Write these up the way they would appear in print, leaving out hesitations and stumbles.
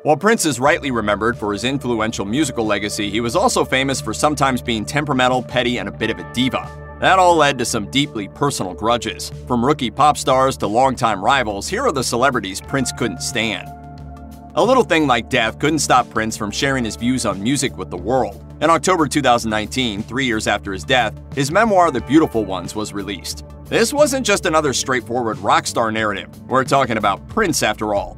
While Prince is rightly remembered for his influential musical legacy, he was also famous for sometimes being temperamental, petty, and a bit of a diva. That all led to some deeply personal grudges. From rookie pop stars to longtime rivals, here are the celebrities Prince couldn't stand. A little thing like death couldn't stop Prince from sharing his views on music with the world. In October 2019, 3 years after his death, his memoir The Beautiful Ones was released. This wasn't just another straightforward rock star narrative. We're talking about Prince after all.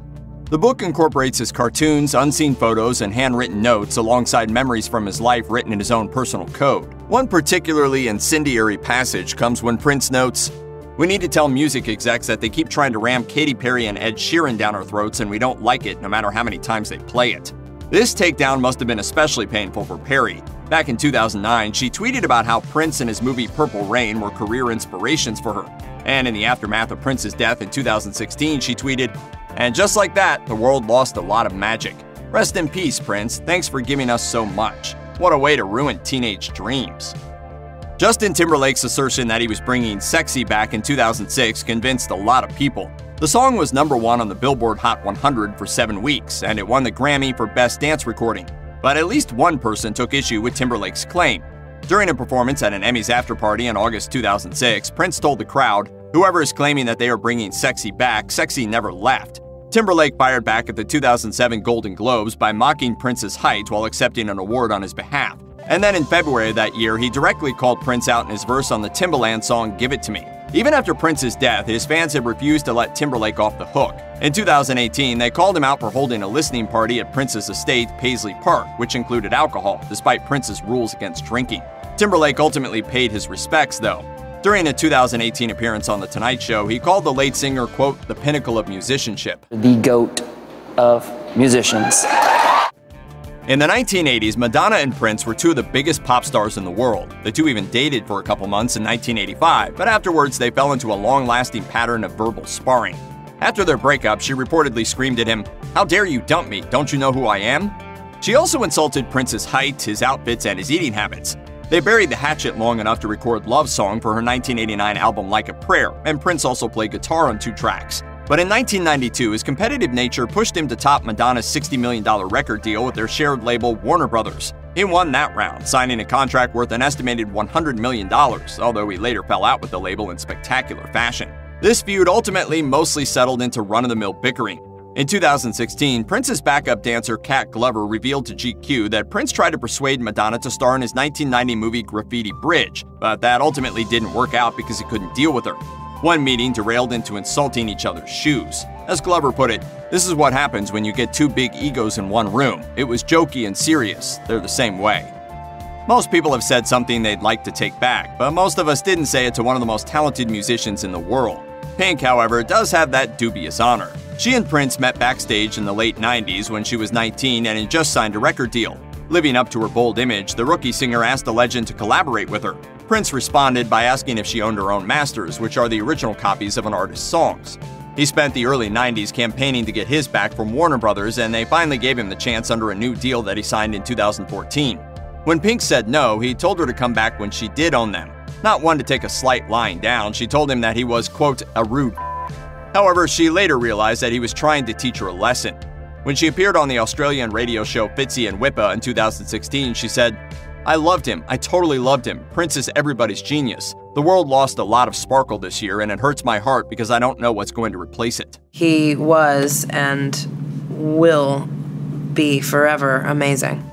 The book incorporates his cartoons, unseen photos, and handwritten notes alongside memories from his life written in his own personal code. One particularly incendiary passage comes when Prince notes, "We need to tell music execs that they keep trying to ram Katy Perry and Ed Sheeran down our throats and we don't like it no matter how many times they play it." This takedown must have been especially painful for Perry. Back in 2009, she tweeted about how Prince and his movie Purple Rain were career inspirations for her. And in the aftermath of Prince's death in 2016, she tweeted, "And just like that, the world lost a lot of magic. Rest in peace, Prince. Thanks for giving us so much. What a way to ruin teenage dreams." Justin Timberlake's assertion that he was bringing Sexy back in 2006 convinced a lot of people. The song was #1 on the Billboard Hot 100 for 7 weeks, and it won the Grammy for Best Dance Recording. But at least one person took issue with Timberlake's claim. During a performance at an Emmys afterparty in August 2006, Prince told the crowd, "Whoever is claiming that they are bringing Sexy back, Sexy never left." Timberlake fired back at the 2007 Golden Globes by mocking Prince's height while accepting an award on his behalf. And then in February of that year, he directly called Prince out in his verse on the Timbaland song Give It To Me. Even after Prince's death, his fans have refused to let Timberlake off the hook. In 2018, they called him out for holding a listening party at Prince's estate, Paisley Park, which included alcohol, despite Prince's rules against drinking. Timberlake ultimately paid his respects, though. During a 2018 appearance on The Tonight Show, he called the late singer, quote, "the pinnacle of musicianship." The GOAT of musicians. In the 1980s, Madonna and Prince were two of the biggest pop stars in the world. The two even dated for a couple months in 1985, but afterwards they fell into a long-lasting pattern of verbal sparring. After their breakup, she reportedly screamed at him, "How dare you dump me? Don't you know who I am?" She also insulted Prince's height, his outfits, and his eating habits. They buried the hatchet long enough to record Love Song for her 1989 album Like a Prayer, and Prince also played guitar on 2 tracks. But in 1992, his competitive nature pushed him to top Madonna's $60 million record deal with their shared label Warner Brothers. He won that round, signing a contract worth an estimated $100 million, although he later fell out with the label in spectacular fashion. This feud ultimately mostly settled into run-of-the-mill bickering. In 2016, Prince's backup dancer Kat Glover revealed to GQ that Prince tried to persuade Madonna to star in his 1990 movie Graffiti Bridge, but that ultimately didn't work out because he couldn't deal with her. One meeting derailed into insulting each other's shoes. As Glover put it, "This is what happens when you get 2 big egos in one room. It was jokey and serious. They're the same way." Most people have said something they'd like to take back, but most of us didn't say it to one of the most talented musicians in the world. Pink, however, does have that dubious honor. She and Prince met backstage in the late 90s when she was 19 and had just signed a record deal. Living up to her bold image, the rookie singer asked the legend to collaborate with her. Prince responded by asking if she owned her own masters, which are the original copies of an artist's songs. He spent the early 90s campaigning to get his back from Warner Brothers, and they finally gave him the chance under a new deal that he signed in 2014. When Pink said no, he told her to come back when she did own them. Not one to take a slight lying down, she told him that he was, quote, "a rude." However, she later realized that he was trying to teach her a lesson. When she appeared on the Australian radio show Fitzy and Whippa in 2016, she said, "I loved him. I totally loved him. Prince is everybody's genius. The world lost a lot of sparkle this year, and it hurts my heart because I don't know what's going to replace it." He was and will be forever amazing.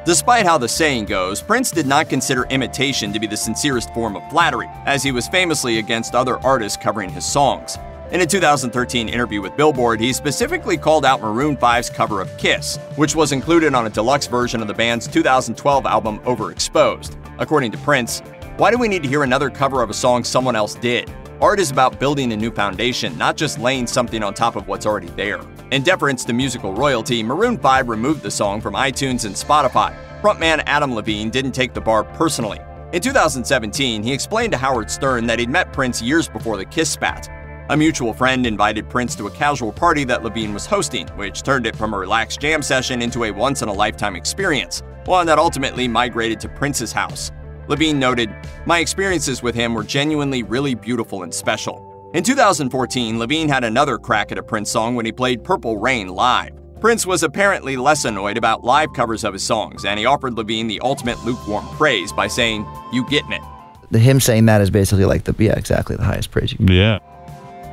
Despite how the saying goes, Prince did not consider imitation to be the sincerest form of flattery, as he was famously against other artists covering his songs. In a 2013 interview with Billboard, he specifically called out Maroon 5's cover of Kiss, which was included on a deluxe version of the band's 2012 album Overexposed. According to Prince, "Why do we need to hear another cover of a song someone else did? Art is about building a new foundation, not just laying something on top of what's already there." In deference to musical royalty, Maroon 5 removed the song from iTunes and Spotify. Frontman Adam Levine didn't take the bar personally. In 2017, he explained to Howard Stern that he'd met Prince years before the Kiss spat. A mutual friend invited Prince to a casual party that Levine was hosting, which turned it from a relaxed jam session into a once-in-a-lifetime experience, one that ultimately migrated to Prince's house. Levine noted, "My experiences with him were genuinely really beautiful and special." In 2014, Levine had another crack at a Prince song when he played Purple Rain live. Prince was apparently less annoyed about live covers of his songs, and he offered Levine the ultimate lukewarm praise by saying, "You gettin' it." Him saying that is basically like exactly the highest praise you can. Yeah.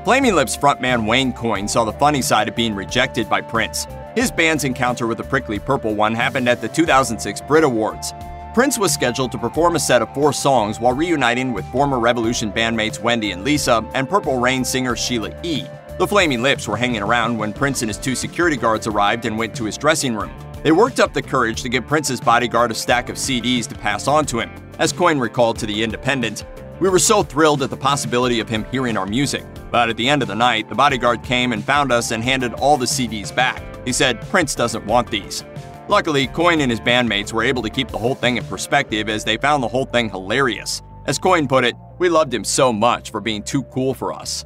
Flaming Lips frontman Wayne Coyne saw the funny side of being rejected by Prince. His band's encounter with the Prickly Purple One happened at the 2006 Brit Awards. Prince was scheduled to perform a set of 4 songs while reuniting with former Revolution bandmates Wendy and Lisa and Purple Rain singer Sheila E. The Flaming Lips were hanging around when Prince and his 2 security guards arrived and went to his dressing room. They worked up the courage to give Prince's bodyguard a stack of CDs to pass on to him. As Coyne recalled to The Independent, "We were so thrilled at the possibility of him hearing our music. But at the end of the night, the bodyguard came and found us and handed all the CDs back. He said, 'Prince doesn't want these.'" Luckily, Coyne and his bandmates were able to keep the whole thing in perspective as they found the whole thing hilarious. As Coyne put it, "We loved him so much for being too cool for us."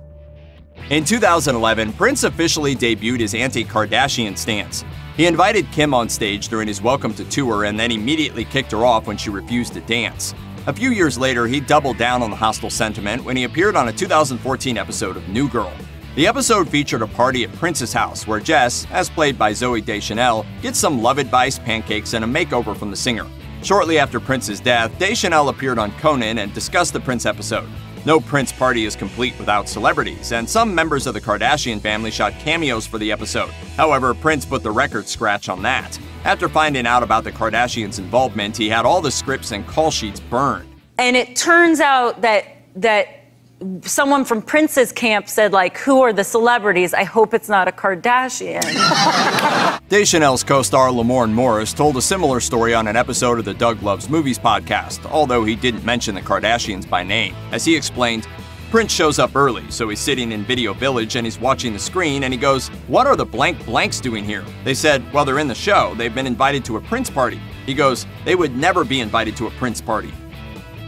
In 2011, Prince officially debuted his anti-Kardashian stance. He invited Kim on stage during his Welcome to Tour and then immediately kicked her off when she refused to dance. A few years later, he doubled down on the hostile sentiment when he appeared on a 2014 episode of New Girl. The episode featured a party at Prince's house where Jess, as played by Zooey Deschanel, gets some love advice, pancakes, and a makeover from the singer. Shortly after Prince's death, Deschanel appeared on Conan and discussed the Prince episode. No Prince party is complete without celebrities, and some members of the Kardashian family shot cameos for the episode. However, Prince put the record scratch on that. After finding out about the Kardashians' involvement, he had all the scripts and call sheets burned. And it turns out that someone from Prince's camp said, like, "Who are the celebrities? I hope it's not a Kardashian." Deschanel's co-star Lamorne Morris told a similar story on an episode of the Doug Loves Movies podcast, although he didn't mention the Kardashians by name. As he explained, Prince shows up early, so he's sitting in Video Village and he's watching the screen and he goes, "What are the blank blanks doing here?" They said, "Well, they're in the show. They've been invited to a Prince party." He goes, "They would never be invited to a Prince party."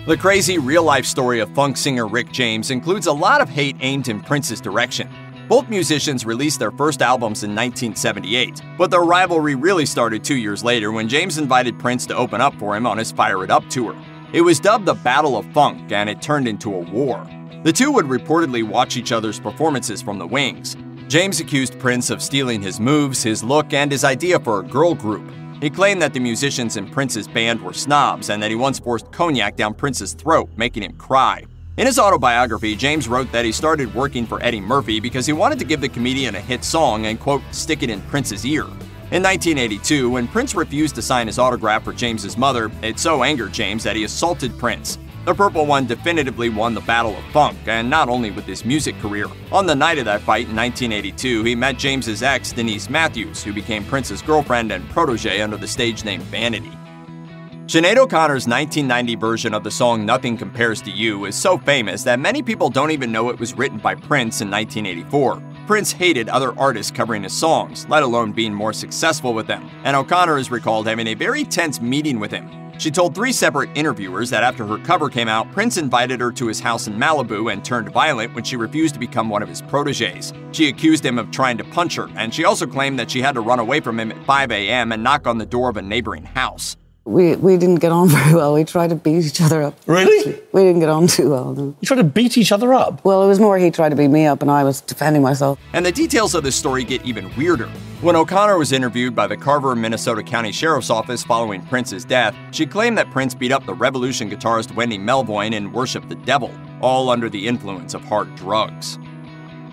The crazy real-life story of funk singer Rick James includes a lot of hate aimed in Prince's direction. Both musicians released their first albums in 1978, but their rivalry really started 2 years later when James invited Prince to open up for him on his Fire It Up tour. It was dubbed the Battle of Funk, and it turned into a war. The two would reportedly watch each other's performances from the wings. James accused Prince of stealing his moves, his look, and his idea for a girl group. He claimed that the musicians in Prince's band were snobs and that he once forced cognac down Prince's throat, making him cry. In his autobiography, James wrote that he started working for Eddie Murphy because he wanted to give the comedian a hit song and, quote, stick it in Prince's ear. In 1982, when Prince refused to sign his autograph for James's mother, it so angered James that he assaulted Prince. The Purple One definitively won the Battle of Funk, and not only with his music career. On the night of that fight in 1982, he met James's ex, Denise Matthews, who became Prince's girlfriend and protege under the stage name Vanity. Sinead O'Connor's 1990 version of the song Nothing Compares to You is so famous that many people don't even know it was written by Prince in 1984. Prince hated other artists covering his songs, let alone being more successful with them, and O'Connor is recalled having a very tense meeting with him. She told 3 separate interviewers that after her cover came out, Prince invited her to his house in Malibu and turned violent when she refused to become one of his proteges. She accused him of trying to punch her, and she also claimed that she had to run away from him at 5 a.m. and knock on the door of a neighboring house. We didn't get on very well. We tried to beat each other up. Really? We didn't get on too well, no. You tried to beat each other up? Well, it was more he tried to beat me up and I was defending myself. And the details of this story get even weirder. When O'Connor was interviewed by the Carver, Minnesota County Sheriff's Office following Prince's death, she claimed that Prince beat up the Revolution guitarist Wendy Melvoin and worshiped the devil, all under the influence of hard drugs.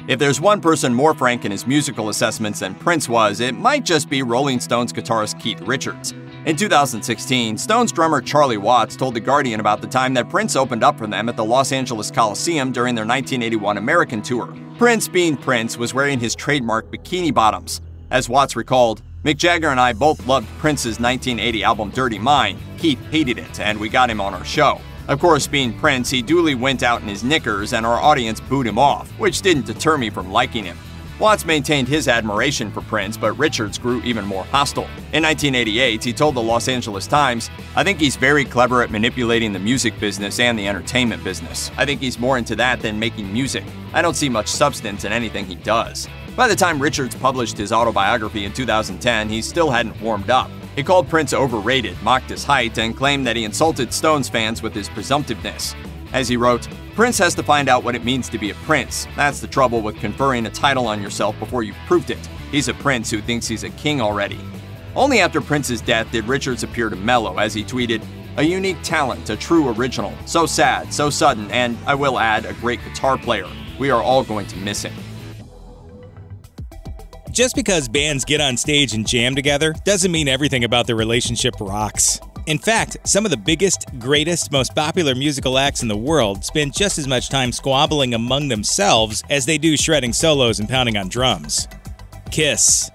If there's one person more frank in his musical assessments than Prince was, it might just be Rolling Stones guitarist Keith Richards. In 2016, Stones drummer Charlie Watts told The Guardian about the time that Prince opened up for them at the Los Angeles Coliseum during their 1981 American tour. Prince, being Prince, was wearing his trademark bikini bottoms. As Watts recalled, "Mick Jagger and I both loved Prince's 1980 album Dirty Mind. Keith hated it, and we got him on our show. Of course, being Prince, he duly went out in his knickers and our audience booed him off, which didn't deter me from liking him." Watts maintained his admiration for Prince, but Richards grew even more hostile. In 1988, he told the Los Angeles Times, "I think he's very clever at manipulating the music business and the entertainment business. I think he's more into that than making music. I don't see much substance in anything he does." By the time Richards published his autobiography in 2010, he still hadn't warmed up. He called Prince overrated, mocked his height, and claimed that he insulted Stones fans with his presumptiveness. As he wrote, "Prince has to find out what it means to be a prince. That's the trouble with conferring a title on yourself before you've proved it. He's a prince who thinks he's a king already. Only after Prince's death did Richards appear to mellow as he tweeted, "A unique talent, a true original, so sad, so sudden, and, I will add, a great guitar player. We are all going to miss him." Just because bands get on stage and jam together doesn't mean everything about their relationship rocks. In fact, some of the biggest, greatest, most popular musical acts in the world spend just as much time squabbling among themselves as they do shredding solos and pounding on drums. Kiss.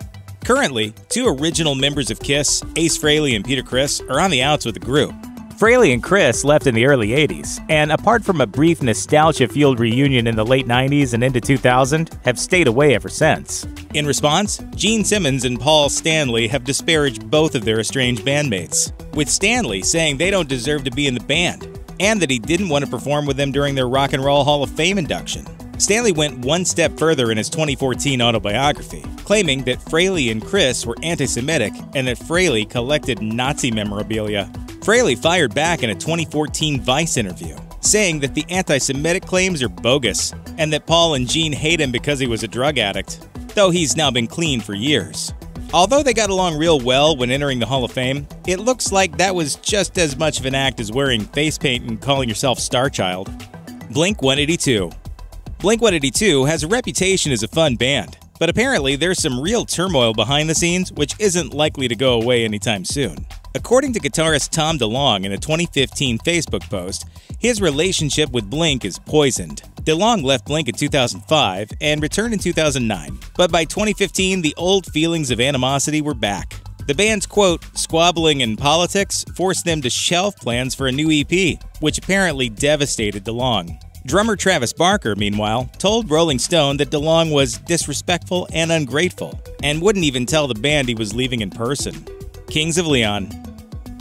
Currently, 2 original members of Kiss, Ace Frehley and Peter Criss, are on the outs with the group. Frehley and Criss left in the early 80s, and apart from a brief nostalgia-fueled reunion in the late 90s and into 2000, have stayed away ever since. In response, Gene Simmons and Paul Stanley have disparaged both of their estranged bandmates, with Stanley saying they don't deserve to be in the band, and that he didn't want to perform with them during their Rock and Roll Hall of Fame induction. Stanley went one step further in his 2014 autobiography, claiming that Frehley and Criss were anti-Semitic and that Frehley collected Nazi memorabilia. Frehley fired back in a 2014 Vice interview, saying that the anti-Semitic claims are bogus and that Paul and Gene hate him because he was a drug addict, though he's now been clean for years. Although they got along real well when entering the Hall of Fame, it looks like that was just as much of an act as wearing face paint and calling yourself Starchild. Blink-182. Blink-182 has a reputation as a fun band, but apparently there's some real turmoil behind the scenes which isn't likely to go away anytime soon. According to guitarist Tom DeLonge in a 2015 Facebook post, his relationship with Blink is poisoned. DeLonge left Blink in 2005 and returned in 2009, but by 2015 the old feelings of animosity were back. The band's quote, "squabbling in politics" forced them to shelve plans for a new EP, which apparently devastated DeLonge. Drummer Travis Barker, meanwhile, told Rolling Stone that DeLonge was disrespectful and ungrateful, and wouldn't even tell the band he was leaving in person. Kings of Leon.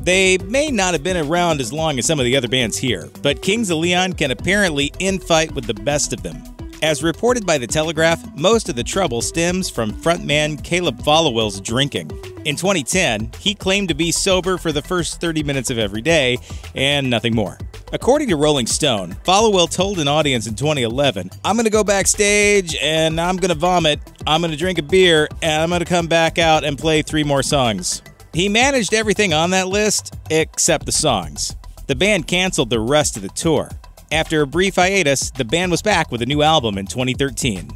They may not have been around as long as some of the other bands here, but Kings of Leon can apparently infight with the best of them. As reported by The Telegraph, most of the trouble stems from frontman Caleb Followill's drinking. In 2010, he claimed to be sober for the first 30 minutes of every day, and nothing more. According to Rolling Stone, Followill told an audience in 2011, "I'm gonna go backstage and I'm gonna vomit, I'm gonna drink a beer, and I'm gonna come back out and play 3 more songs." He managed everything on that list except the songs. The band canceled the rest of the tour. After a brief hiatus, the band was back with a new album in 2013.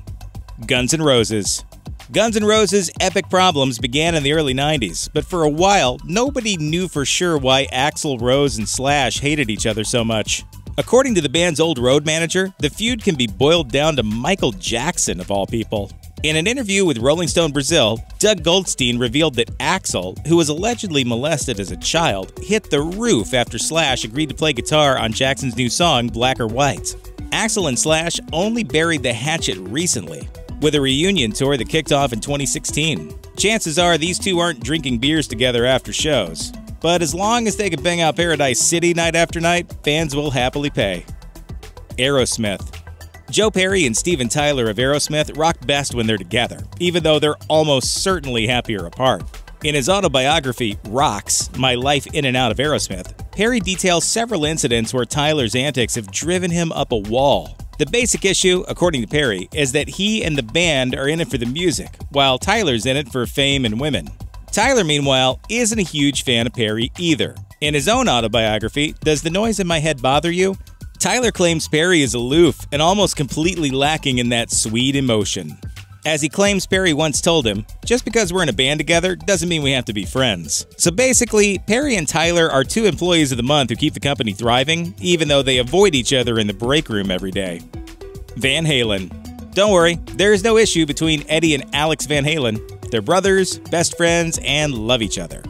Guns N' Roses. Guns N' Roses' epic problems began in the early 90s, but for a while, nobody knew for sure why Axl Rose and Slash hated each other so much. According to the band's old road manager, the feud can be boiled down to Michael Jackson, of all people. In an interview with Rolling Stone Brazil, Doug Goldstein revealed that Axl, who was allegedly molested as a child, hit the roof after Slash agreed to play guitar on Jackson's new song, Black or White. Axl and Slash only buried the hatchet recently, with a reunion tour that kicked off in 2016. Chances are these two aren't drinking beers together after shows, but as long as they can bang out Paradise City night after night, fans will happily pay. Aerosmith. Joe Perry and Steven Tyler of Aerosmith rock best when they're together, even though they're almost certainly happier apart. In his autobiography, Rocks, My Life In and Out of Aerosmith, Perry details several incidents where Tyler's antics have driven him up a wall. The basic issue, according to Perry, is that he and the band are in it for the music, while Tyler's in it for fame and women. Tyler, meanwhile, isn't a huge fan of Perry either. In his own autobiography, Does the Noise in My Head Bother You?, Tyler claims Perry is aloof and almost completely lacking in that sweet emotion. As he claims Perry once told him, "Just because we're in a band together doesn't mean we have to be friends." So basically, Perry and Tyler are 2 employees of the month who keep the company thriving, even though they avoid each other in the break room every day. Van Halen. Don't worry, there is no issue between Eddie and Alex Van Halen. They're brothers, best friends, and love each other.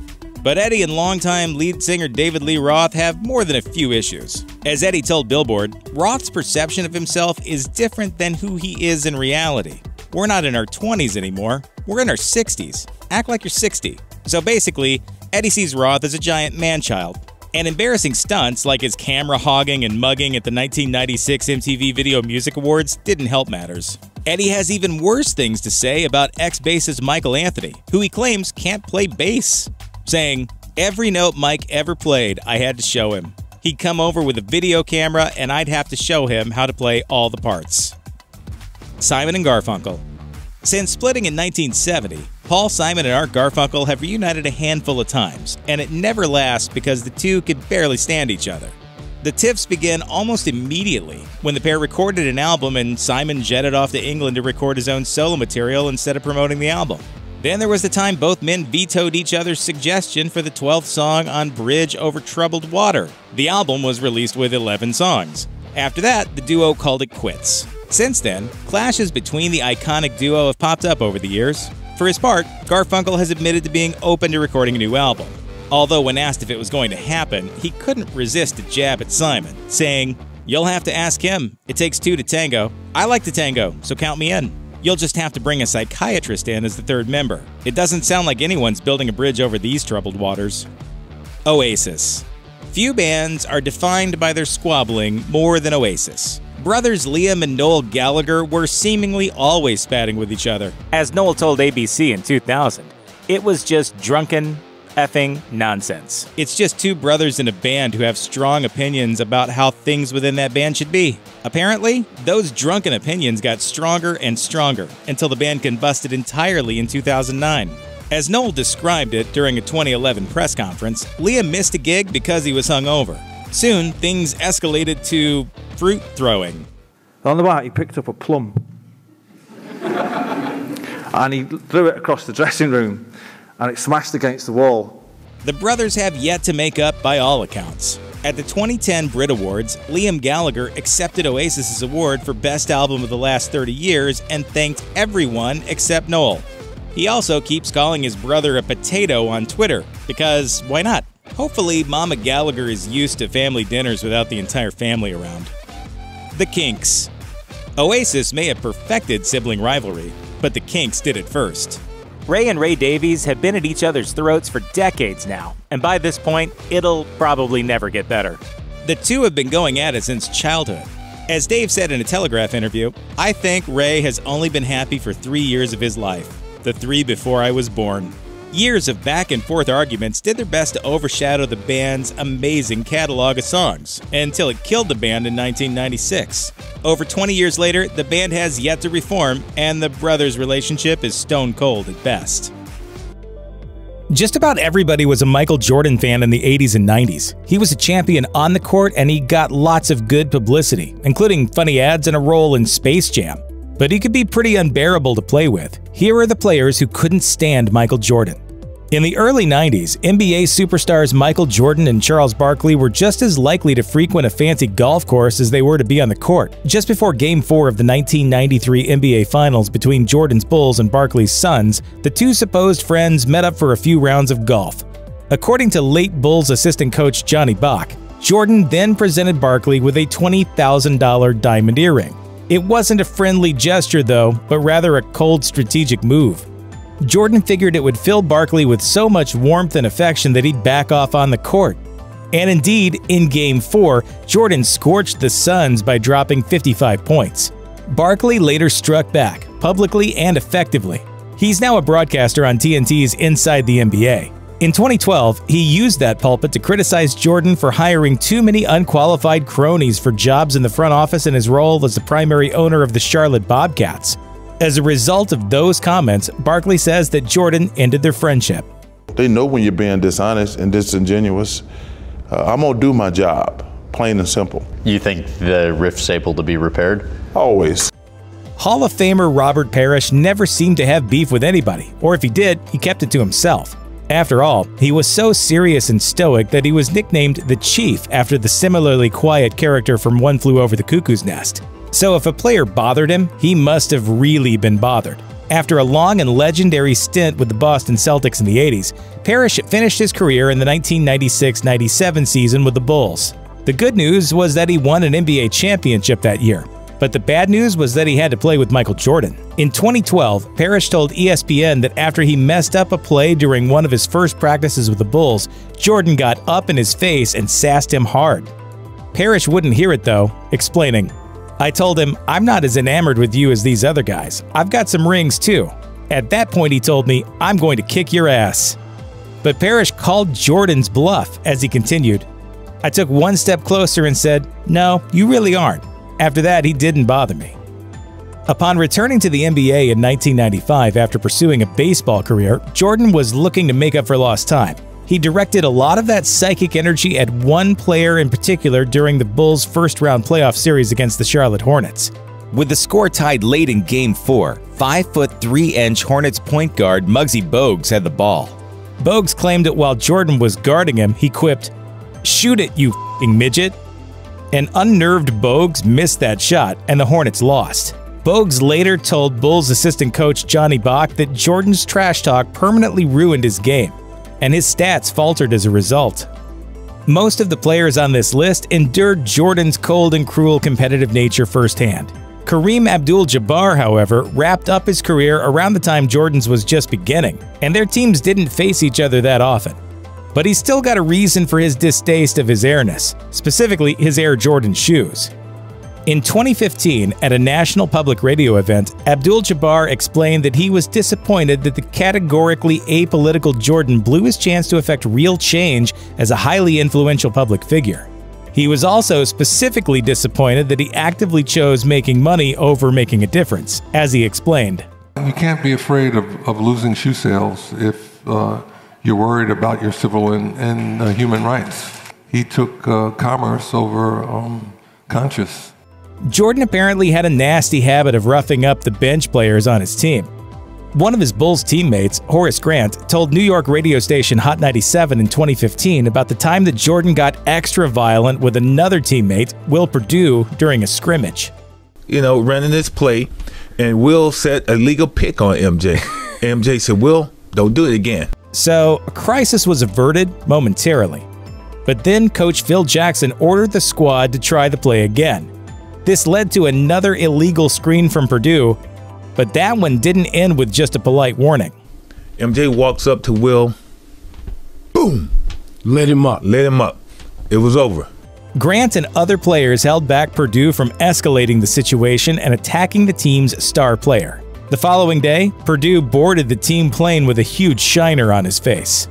But Eddie and longtime lead singer David Lee Roth have more than a few issues. As Eddie told Billboard, Roth's perception of himself is different than who he is in reality. "We're not in our 20s anymore, we're in our 60s. Act like you're 60. So basically, Eddie sees Roth as a giant man-child. And embarrassing stunts like his camera hogging and mugging at the 1996 MTV Video Music Awards didn't help matters. Eddie has even worse things to say about ex-bassist Michael Anthony, who he claims can't play bass, saying, "Every note Mike ever played, I had to show him. He'd come over with a video camera and I'd have to show him how to play all the parts." Simon and Garfunkel. Since splitting in 1970, Paul Simon and Art Garfunkel have reunited a handful of times, and it never lasts because the two could barely stand each other. The tiffs began almost immediately when the pair recorded an album and Simon jetted off to England to record his own solo material instead of promoting the album. Then there was the time both men vetoed each other's suggestion for the 12th song on Bridge Over Troubled Water. The album was released with 11 songs. After that, the duo called it quits. Since then, clashes between the iconic duo have popped up over the years. For his part, Garfunkel has admitted to being open to recording a new album. Although when asked if it was going to happen, he couldn't resist a jab at Simon, saying, "You'll have to ask him. It takes two to tango. I like to tango, so count me in. You'll just have to bring a psychiatrist in as the third member. It doesn't sound like anyone's building a bridge over these troubled waters." Oasis. Few bands are defined by their squabbling more than Oasis. Brothers Liam and Noel Gallagher were seemingly always spatting with each other. As Noel told ABC in 2000, it was just drunken, effing nonsense. It's just two brothers in a band who have strong opinions about how things within that band should be. Apparently, those drunken opinions got stronger and stronger until the band combusted entirely in 2009. As Noel described it during a 2011 press conference, Liam missed a gig because he was hungover. Soon, things escalated to fruit throwing. On the way, he picked up a plum and he threw it across the dressing room and it smashed against the wall. The brothers have yet to make up by all accounts. At the 2010 Brit Awards, Liam Gallagher accepted Oasis's award for Best Album of the Last 30 Years and thanked everyone except Noel. He also keeps calling his brother a potato on Twitter, because why not? Hopefully, Mama Gallagher is used to family dinners without the entire family around. The Kinks. Oasis may have perfected sibling rivalry, but the Kinks did it first. Ray and Ray Davies have been at each other's throats for decades now, and by this point, it'll probably never get better. The two have been going at it since childhood. As Dave said in a Telegraph interview, "I think Ray has only been happy for 3 years of his life, the 3 before I was born." Years of back-and-forth arguments did their best to overshadow the band's amazing catalog of songs, until it killed the band in 1996. Over 20 years later, the band has yet to reform, and the brothers' relationship is stone cold at best. Just about everybody was a Michael Jordan fan in the 80s and 90s. He was a champion on the court, and he got lots of good publicity, including funny ads and a role in Space Jam. But he could be pretty unbearable to play with. Here are the players who couldn't stand Michael Jordan. In the early 90s, NBA superstars Michael Jordan and Charles Barkley were just as likely to frequent a fancy golf course as they were to be on the court. Just before Game 4 of the 1993 NBA Finals between Jordan's Bulls and Barkley's Suns, the two supposed friends met up for a few rounds of golf. According to late Bulls assistant coach Johnny Bach, Jordan then presented Barkley with a $20,000 diamond earring. It wasn't a friendly gesture though, but rather a cold strategic move. Jordan figured it would fill Barkley with so much warmth and affection that he'd back off on the court. And indeed, in Game 4, Jordan scorched the Suns by dropping 55 points. Barkley later struck back, publicly and effectively. He's now a broadcaster on TNT's Inside the NBA. In 2012, he used that pulpit to criticize Jordan for hiring too many unqualified cronies for jobs in the front office in his role as the primary owner of the Charlotte Bobcats. As a result of those comments, Barkley says that Jordan ended their friendship. They know when you're being dishonest and disingenuous. I'm gonna do my job, plain and simple. You think the rift's able to be repaired? Always. Hall of Famer Robert Parrish never seemed to have beef with anybody, or if he did, he kept it to himself. After all, he was so serious and stoic that he was nicknamed the Chief after the similarly quiet character from One Flew Over the Cuckoo's Nest. So if a player bothered him, he must have really been bothered. After a long and legendary stint with the Boston Celtics in the 80s, Parrish finished his career in the 1996-97 season with the Bulls. The good news was that he won an NBA championship that year. But the bad news was that he had to play with Michael Jordan. In 2012, Parrish told ESPN that after he messed up a play during one of his first practices with the Bulls, Jordan got up in his face and sassed him hard. Parrish wouldn't hear it though, explaining, "I told him, I'm not as enamored with you as these other guys. I've got some rings too." At that point he told me, "I'm going to kick your ass." But Parrish called Jordan's bluff as he continued, "I took one step closer and said, no, you really aren't." After that, he didn't bother me. Upon returning to the NBA in 1995 after pursuing a baseball career, Jordan was looking to make up for lost time. He directed a lot of that psychic energy at one player in particular during the Bulls' first-round playoff series against the Charlotte Hornets. With the score tied late in Game 4, 5' 3" Hornets point guard Muggsy Bogues had the ball. Bogues claimed that while Jordan was guarding him, he quipped, "Shoot it, you f***ing midget." An unnerved Bogues missed that shot, and the Hornets lost. Bogues later told Bulls assistant coach Johnny Bach that Jordan's trash talk permanently ruined his game, and his stats faltered as a result. Most of the players on this list endured Jordan's cold and cruel competitive nature firsthand. Kareem Abdul-Jabbar, however, wrapped up his career around the time Jordan's was just beginning, and their teams didn't face each other that often. But he still got a reason for his distaste of his airness, specifically his Air Jordan shoes. In 2015, at a national public radio event, Abdul-Jabbar explained that he was disappointed that the categorically apolitical Jordan blew his chance to effect real change as a highly influential public figure. He was also specifically disappointed that he actively chose making money over making a difference, as he explained. You can't be afraid of losing shoe sales if you're worried about your civil and human rights. He took commerce over conscience. Jordan apparently had a nasty habit of roughing up the bench players on his team. One of his Bulls teammates, Horace Grant, told New York radio station Hot 97 in 2015 about the time that Jordan got extra violent with another teammate, Will Perdue, during a scrimmage. You know, running this play, and Will set a legal pick on MJ. MJ said, "Will, don't do it again." So, a crisis was averted momentarily. But then Coach Phil Jackson ordered the squad to try the play again. This led to another illegal screen from Perdue, but that one didn't end with just a polite warning. MJ walks up to Will. Boom! Let him up. Let him up. It was over. Grant and other players held back Perdue from escalating the situation and attacking the team's star player. The following day, Perdue boarded the team plane with a huge shiner on his face.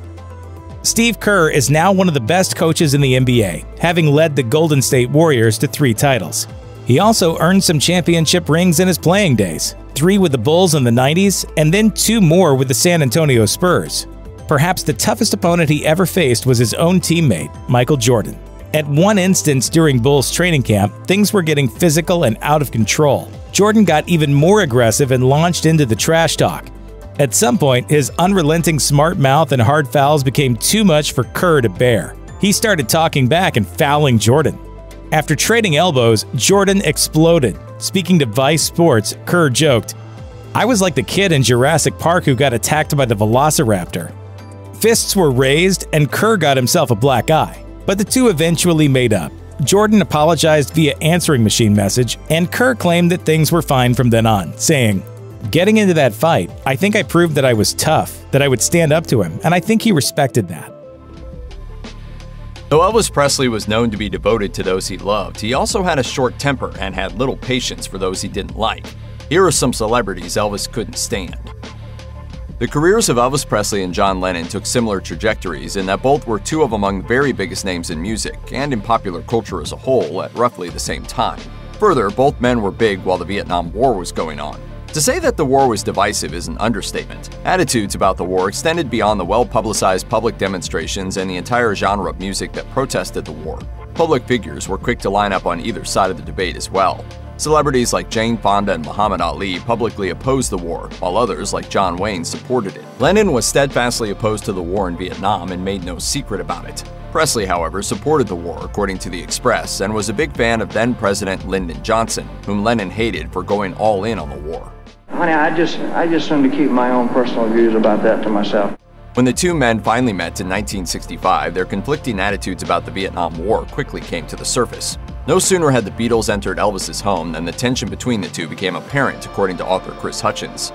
Steve Kerr is now one of the best coaches in the NBA, having led the Golden State Warriors to 3 titles. He also earned some championship rings in his playing days, 3 with the Bulls in the 90s, and then 2 more with the San Antonio Spurs. Perhaps the toughest opponent he ever faced was his own teammate, Michael Jordan. At one instance during Bulls training camp, things were getting physical and out of control. Jordan got even more aggressive and launched into the trash talk. At some point, his unrelenting smart mouth and hard fouls became too much for Kerr to bear. He started talking back and fouling Jordan. After trading elbows, Jordan exploded. Speaking to Vice Sports, Kerr joked, "I was like the kid in Jurassic Park who got attacked by the velociraptor." Fists were raised and Kerr got himself a black eye, but the two eventually made up. Jordan apologized via answering machine message, and Kerr claimed that things were fine from then on, saying, "Getting into that fight, I think I proved that I was tough, that I would stand up to him, and I think he respected that." Though Elvis Presley was known to be devoted to those he loved, he also had a short temper and had little patience for those he didn't like. Here are some celebrities Elvis couldn't stand. The careers of Elvis Presley and John Lennon took similar trajectories in that both were 2 of among the very biggest names in music and in popular culture as a whole at roughly the same time. Further, both men were big while the Vietnam War was going on. To say that the war was divisive is an understatement. Attitudes about the war extended beyond the well-publicized public demonstrations and the entire genre of music that protested the war. Public figures were quick to line up on either side of the debate as well. Celebrities like Jane Fonda and Muhammad Ali publicly opposed the war, while others like John Wayne supported it. Lennon was steadfastly opposed to the war in Vietnam and made no secret about it. Presley, however, supported the war, according to The Express, and was a big fan of then-President Lyndon Johnson, whom Lennon hated for going all in on the war. Honey, I just wanted to keep my own personal views about that to myself. When the two men finally met in 1965, their conflicting attitudes about the Vietnam War quickly came to the surface. No sooner had the Beatles entered Elvis's home than the tension between the two became apparent, according to author Chris Hutchins.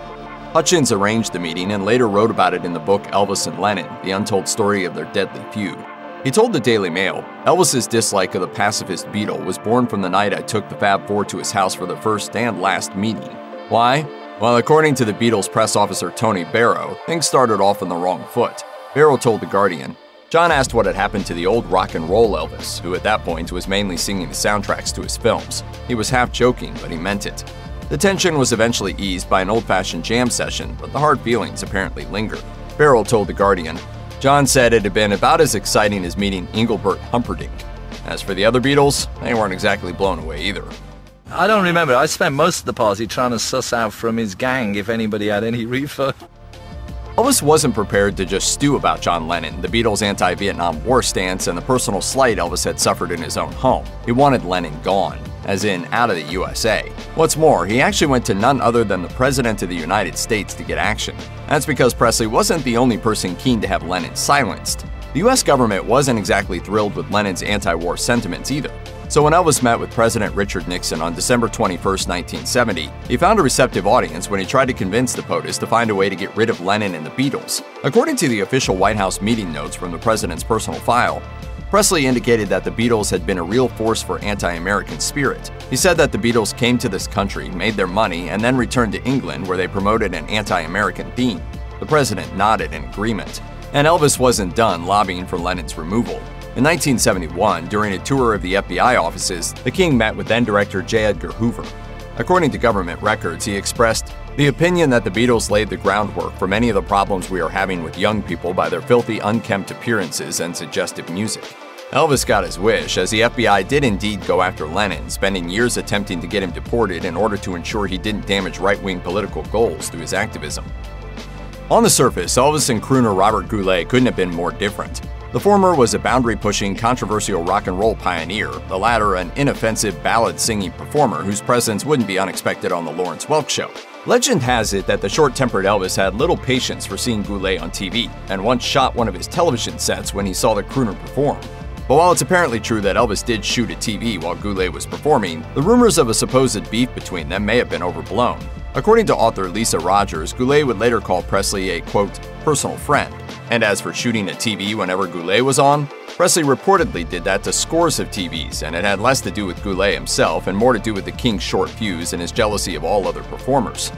Hutchins arranged the meeting and later wrote about it in the book Elvis and Lennon, the untold story of their deadly feud. He told the Daily Mail, "Elvis's dislike of the pacifist Beatle was born from the night I took the Fab Four to his house for their first and last meeting. Why? Well, according to the Beatles' press officer Tony Barrow, things started off on the wrong foot. Barrow told The Guardian, John asked what had happened to the old rock and roll Elvis, who at that point was mainly singing the soundtracks to his films. He was half joking, but he meant it. The tension was eventually eased by an old-fashioned jam session, but the hard feelings apparently lingered. Farrell told The Guardian, "John said it had been about as exciting as meeting Engelbert Humperdinck. As for the other Beatles, they weren't exactly blown away either." I don't remember. I spent most of the party trying to suss out from his gang if anybody had any reefer. Elvis wasn't prepared to just stew about John Lennon, the Beatles' anti-Vietnam War stance, and the personal slight Elvis had suffered in his own home. He wanted Lennon gone, as in out of the USA. What's more, he actually went to none other than the President of the United States to get action. That's because Presley wasn't the only person keen to have Lennon silenced. The US government wasn't exactly thrilled with Lennon's anti-war sentiments either. So when Elvis met with President Richard Nixon on December 21, 1970, he found a receptive audience when he tried to convince the POTUS to find a way to get rid of Lennon and the Beatles. According to the official White House meeting notes from the president's personal file, Presley indicated that the Beatles had been a real force for anti-American spirit. He said that the Beatles came to this country, made their money, and then returned to England where they promoted an anti-American theme. The president nodded in agreement. And Elvis wasn't done lobbying for Lennon's removal. In 1971, during a tour of the FBI offices, the King met with then-director J. Edgar Hoover. According to government records, he expressed the opinion that the Beatles laid the groundwork for many of the problems we are having with young people by their filthy, unkempt appearances and suggestive music. Elvis got his wish, as the FBI did indeed go after Lennon, spending years attempting to get him deported in order to ensure he didn't damage right-wing political goals through his activism. On the surface, Elvis and crooner Robert Goulet couldn't have been more different. The former was a boundary-pushing, controversial rock and roll pioneer, the latter an inoffensive ballad-singing performer whose presence wouldn't be unexpected on the Lawrence Welk Show. Legend has it that the short-tempered Elvis had little patience for seeing Goulet on TV, and once shot one of his television sets when he saw the crooner perform. But while it's apparently true that Elvis did shoot a TV while Goulet was performing, the rumors of a supposed beef between them may have been overblown. According to author Lisa Rogers, Goulet would later call Presley a, quote, personal friend. And as for shooting a TV whenever Goulet was on, Presley reportedly did that to scores of TVs, and it had less to do with Goulet himself and more to do with the King's short fuse and his jealousy of all other performers.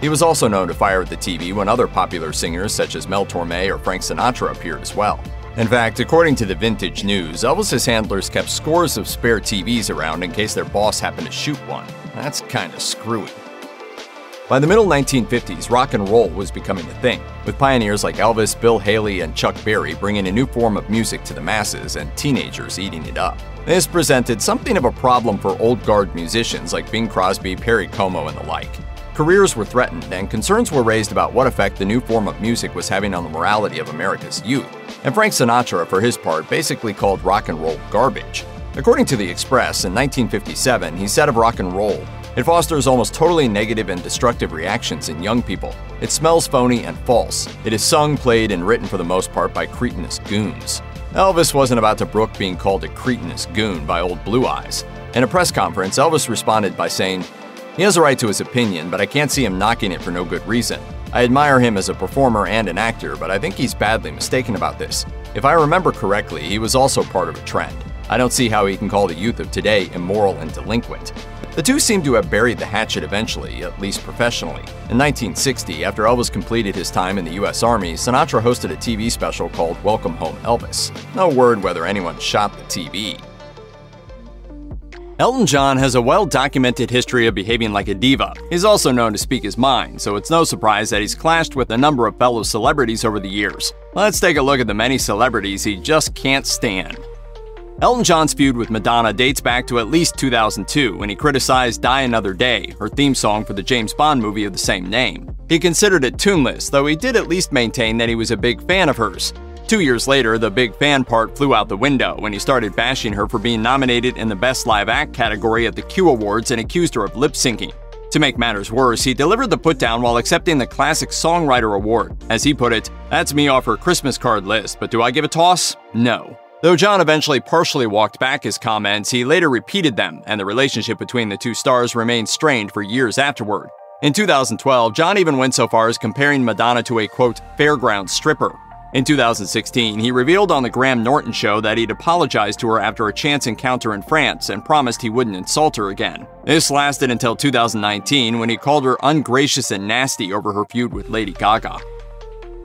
He was also known to fire at the TV when other popular singers such as Mel Torme or Frank Sinatra appeared as well. In fact, according to the Vintage News, Elvis's handlers kept scores of spare TVs around in case their boss happened to shoot one. That's kinda screwy. By the middle 1950s, rock and roll was becoming a thing, with pioneers like Elvis, Bill Haley, and Chuck Berry bringing a new form of music to the masses and teenagers eating it up. This presented something of a problem for old guard musicians like Bing Crosby, Perry Como, and the like. Careers were threatened, and concerns were raised about what effect the new form of music was having on the morality of America's youth. And Frank Sinatra, for his part, basically called rock and roll garbage. According to The Express, in 1957, he said of rock and roll, "It fosters almost totally negative and destructive reactions in young people. It smells phony and false. It is sung, played, and written for the most part by cretinous goons." Elvis wasn't about to brook being called a cretinous goon by old Blue Eyes. In a press conference, Elvis responded by saying, "He has a right to his opinion, but I can't see him knocking it for no good reason. I admire him as a performer and an actor, but I think he's badly mistaken about this. If I remember correctly, he was also part of a trend. I don't see how he can call the youth of today immoral and delinquent." The two seem to have buried the hatchet eventually, at least professionally. In 1960, after Elvis completed his time in the US Army, Sinatra hosted a TV special called Welcome Home Elvis. No word whether anyone shot the TV. Elton John has a well-documented history of behaving like a diva. He's also known to speak his mind, so it's no surprise that he's clashed with a number of fellow celebrities over the years. Let's take a look at the many celebrities he just can't stand. Elton John's feud with Madonna dates back to at least 2002 when he criticized Die Another Day, her theme song for the James Bond movie of the same name. He considered it tuneless, though he did at least maintain that he was a big fan of hers. 2 years later, the big fan part flew out the window when he started bashing her for being nominated in the Best Live Act category at the Q Awards and accused her of lip-syncing. To make matters worse, he delivered the put-down while accepting the Classic Songwriter Award. As he put it, "That's me off her Christmas card list, but do I give a toss? No." Though John eventually partially walked back his comments, he later repeated them, and the relationship between the two stars remained strained for years afterward. In 2012, John even went so far as comparing Madonna to a, quote, fairground stripper. In 2016, he revealed on the Graham Norton Show that he'd apologized to her after a chance encounter in France and promised he wouldn't insult her again. This lasted until 2019 when he called her ungracious and nasty over her feud with Lady Gaga.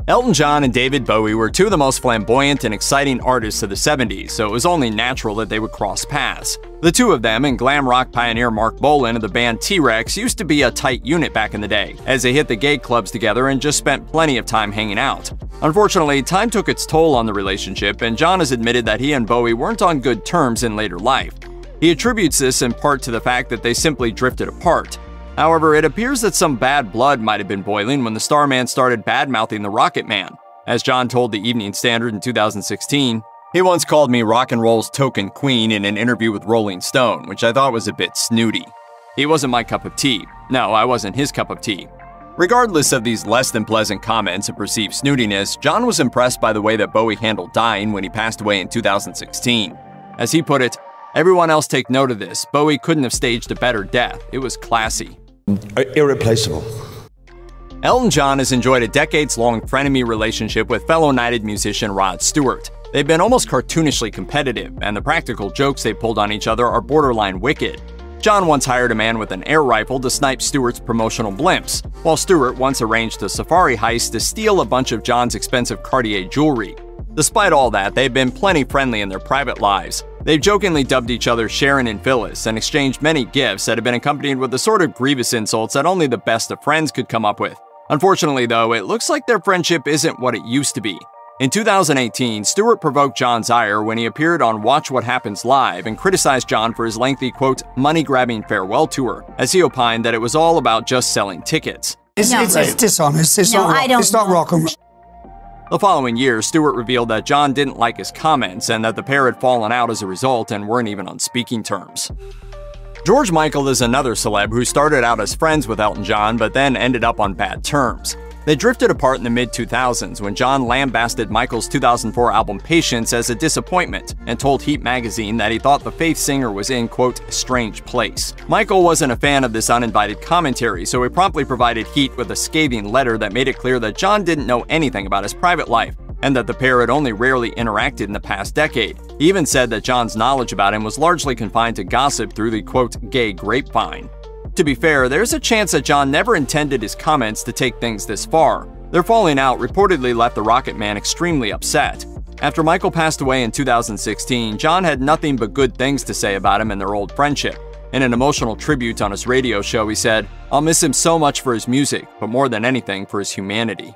Elton John and David Bowie were two of the most flamboyant and exciting artists of the 70s, so it was only natural that they would cross paths. The two of them and glam rock pioneer Mark Bolan of the band T-Rex used to be a tight unit back in the day, as they hit the gay clubs together and just spent plenty of time hanging out. Unfortunately, time took its toll on the relationship, and John has admitted that he and Bowie weren't on good terms in later life. He attributes this in part to the fact that they simply drifted apart. However, it appears that some bad blood might have been boiling when the Starman started bad-mouthing the Rocket Man. As John told the Evening Standard in 2016, "He once called me rock and roll's token queen in an interview with Rolling Stone, which I thought was a bit snooty. He wasn't my cup of tea. No, I wasn't his cup of tea." Regardless of these less than pleasant comments and perceived snootiness, John was impressed by the way that Bowie handled dying when he passed away in 2016. As he put it, "Everyone else take note of this. Bowie couldn't have staged a better death. It was classy." Irreplaceable. Elton John has enjoyed a decades-long frenemy relationship with fellow United musician Rod Stewart. They've been almost cartoonishly competitive, and the practical jokes they pulled on each other are borderline wicked. John once hired a man with an air rifle to snipe Stewart's promotional blimps, while Stewart once arranged a safari heist to steal a bunch of John's expensive Cartier jewelry. Despite all that, they've been plenty friendly in their private lives. They've jokingly dubbed each other Sharon and Phyllis and exchanged many gifts that have been accompanied with the sort of grievous insults that only the best of friends could come up with. Unfortunately, though, it looks like their friendship isn't what it used to be. In 2018, Stewart provoked John's ire when he appeared on Watch What Happens Live and criticized John for his lengthy, quote, money-grabbing farewell tour, as he opined that it was all about just selling tickets. It's dishonest. It's not rock and roll. The following year, Stewart revealed that John didn't like his comments and that the pair had fallen out as a result and weren't even on speaking terms. George Michael is another celeb who started out as friends with Elton John but then ended up on bad terms. They drifted apart in the mid-2000s when John lambasted Michael's 2004 album Patience as a disappointment and told Heat magazine that he thought the Faith singer was in, quote, a strange place. Michael wasn't a fan of this uninvited commentary, so he promptly provided Heat with a scathing letter that made it clear that John didn't know anything about his private life and that the pair had only rarely interacted in the past decade. He even said that John's knowledge about him was largely confined to gossip through the, quote, gay grapevine. To be fair, there's a chance that John never intended his comments to take things this far. Their falling out reportedly left the Rocket Man extremely upset. After Michael passed away in 2016, John had nothing but good things to say about him and their old friendship. In an emotional tribute on his radio show, he said, "I'll miss him so much for his music, but more than anything for his humanity."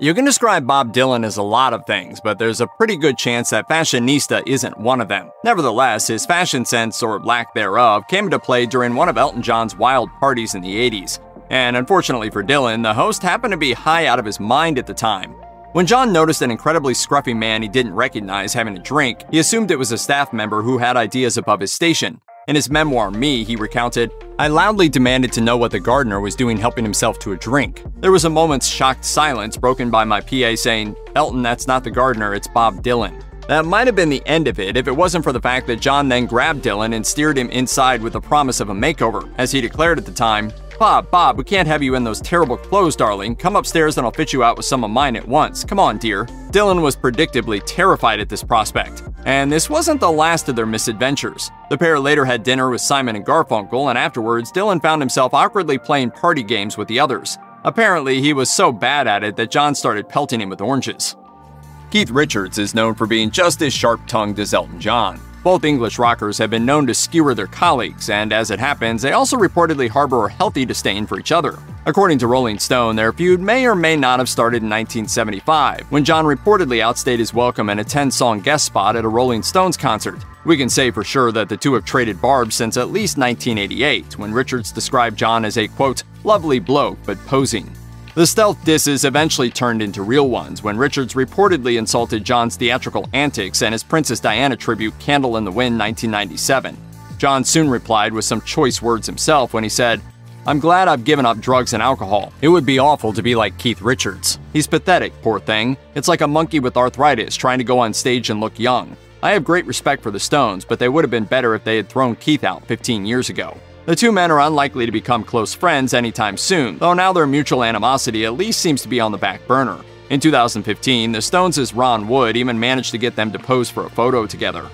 You can describe Bob Dylan as a lot of things, but there's a pretty good chance that fashionista isn't one of them. Nevertheless, his fashion sense, or lack thereof, came into play during one of Elton John's wild parties in the 80s. And unfortunately for Dylan, the host happened to be high out of his mind at the time. When John noticed an incredibly scruffy man he didn't recognize having a drink, he assumed it was a staff member who had ideas above his station. In his memoir, Me, he recounted, "I loudly demanded to know what the gardener was doing helping himself to a drink. There was a moment's shocked silence broken by my PA saying, 'Elton, that's not the gardener, it's Bob Dylan.' That might have been the end of it if it wasn't for the fact that John then grabbed Dylan and steered him inside with the promise of a makeover, as he declared at the time, 'Bob, we can't have you in those terrible clothes, darling. Come upstairs and I'll fit you out with some of mine at once. Come on, dear.' Dylan was predictably terrified at this prospect. And this wasn't the last of their misadventures. The pair later had dinner with Simon and Garfunkel, and afterwards, Dylan found himself awkwardly playing party games with the others. Apparently, he was so bad at it that John started pelting him with oranges. Keith Richards is known for being just as sharp-tongued as Elton John. Both English rockers have been known to skewer their colleagues, and as it happens, they also reportedly harbor a healthy disdain for each other. According to Rolling Stone, their feud may or may not have started in 1975, when John reportedly outstayed his welcome in a 10-song guest spot at a Rolling Stones concert. We can say for sure that the two have traded barbs since at least 1988, when Richards described John as a, quote, lovely bloke but posing. The stealth disses eventually turned into real ones when Richards reportedly insulted John's theatrical antics and his Princess Diana tribute Candle in the Wind 1997. John soon replied with some choice words himself when he said, "I'm glad I've given up drugs and alcohol. It would be awful to be like Keith Richards. He's pathetic, poor thing. It's like a monkey with arthritis trying to go on stage and look young. I have great respect for the Stones, but they would have been better if they had thrown Keith out 15 years ago." The two men are unlikely to become close friends anytime soon, though now their mutual animosity at least seems to be on the back burner. In 2015, the Stones' Ron Wood even managed to get them to pose for a photo together.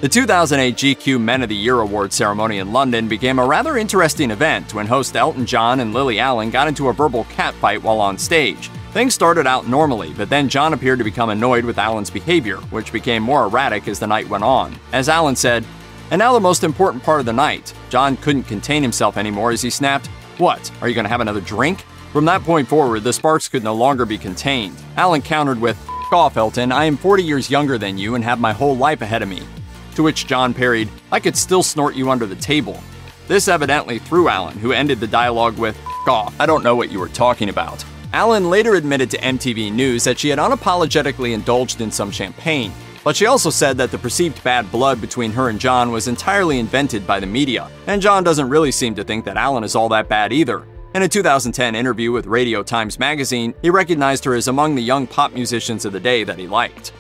The 2008 GQ Men of the Year award ceremony in London became a rather interesting event when host Elton John and Lily Allen got into a verbal catfight while on stage. Things started out normally, but then John appeared to become annoyed with Alan's behavior, which became more erratic as the night went on. As Alan said, "And now the most important part of the night." John couldn't contain himself anymore as he snapped, "What, are you going to have another drink?" From that point forward, the sparks could no longer be contained. Alan countered with, "F off, Elton, I am 40 years younger than you and have my whole life ahead of me." To which John parried, "I could still snort you under the table." This evidently threw Alan, who ended the dialogue with, "F off, I don't know what you were talking about." Alan later admitted to MTV News that she had unapologetically indulged in some champagne, but she also said that the perceived bad blood between her and John was entirely invented by the media, and John doesn't really seem to think that Alan is all that bad either. In a 2010 interview with Radio Times magazine, he recognized her as among the young pop musicians of the day that he liked.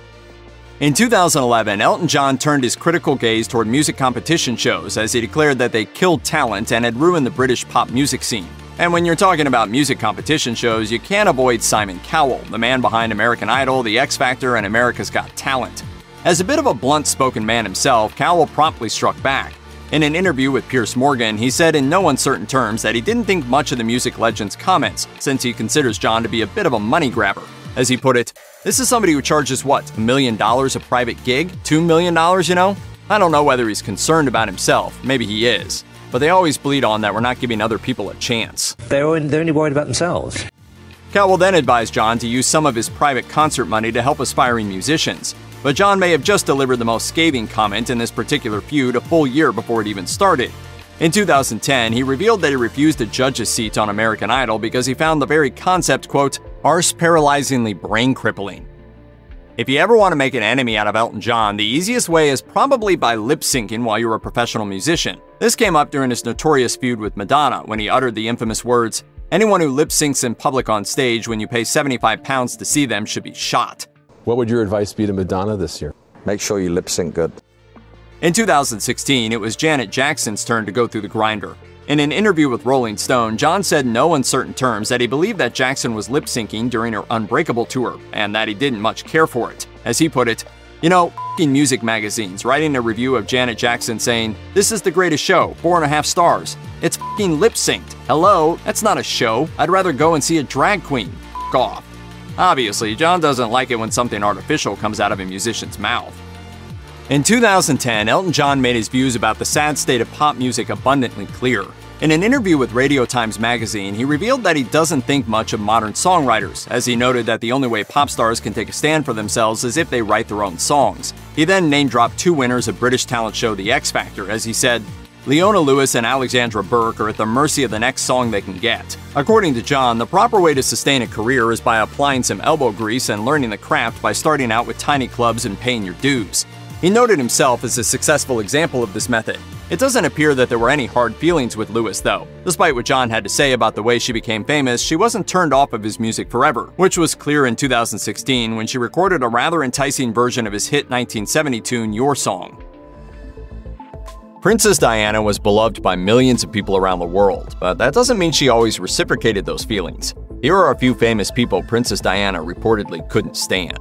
In 2011, Elton John turned his critical gaze toward music competition shows as he declared that they killed talent and had ruined the British pop music scene. And when you're talking about music competition shows, you can't avoid Simon Cowell, the man behind American Idol, The X Factor, and America's Got Talent. As a bit of a blunt-spoken man himself, Cowell promptly struck back. In an interview with Piers Morgan, he said in no uncertain terms that he didn't think much of the music legend's comments, since he considers John to be a bit of a money grabber. As he put it, "This is somebody who charges what, $1 million a private gig? $2 million, you know? I don't know whether he's concerned about himself, maybe he is. But they always bleed on that we're not giving other people a chance." They're only worried about themselves. Cowell then advised John to use some of his private concert money to help aspiring musicians. But John may have just delivered the most scathing comment in this particular feud a full year before it even started. In 2010, he revealed that he refused a judge's seat on American Idol because he found the very concept, quote, "arse-paralyzingly brain-crippling." If you ever want to make an enemy out of Elton John, the easiest way is probably by lip-syncing while you're a professional musician. This came up during his notorious feud with Madonna when he uttered the infamous words, "Anyone who lip-syncs in public on stage when you pay £75 to see them should be shot." What would your advice be to Madonna this year? Make sure you lip sync good. In 2016, it was Janet Jackson's turn to go through the grinder. In an interview with Rolling Stone, John said in no uncertain terms that he believed that Jackson was lip-syncing during her Unbreakable tour, and that he didn't much care for it. As he put it, "You know, f***ing music magazines writing a review of Janet Jackson saying, 'This is the greatest show, 4.5 stars. It's f***ing lip-synced. Hello, that's not a show. I'd rather go and see a drag queen. F*** off." Obviously, John doesn't like it when something artificial comes out of a musician's mouth. In 2010, Elton John made his views about the sad state of pop music abundantly clear. In an interview with Radio Times magazine, he revealed that he doesn't think much of modern songwriters, as he noted that the only way pop stars can take a stand for themselves is if they write their own songs. He then name-dropped 2 winners of British talent show The X Factor, as he said, "Leona Lewis and Alexandra Burke are at the mercy of the next song they can get." According to John, the proper way to sustain a career is by applying some elbow grease and learning the craft by starting out with tiny clubs and paying your dues. He noted himself as a successful example of this method. It doesn't appear that there were any hard feelings with Lewis, though. Despite what John had to say about the way she became famous, she wasn't turned off of his music forever, which was clear in 2016 when she recorded a rather enticing version of his hit 1970 tune, Your Song. Princess Diana was beloved by millions of people around the world, but that doesn't mean she always reciprocated those feelings. Here are a few famous people Princess Diana reportedly couldn't stand.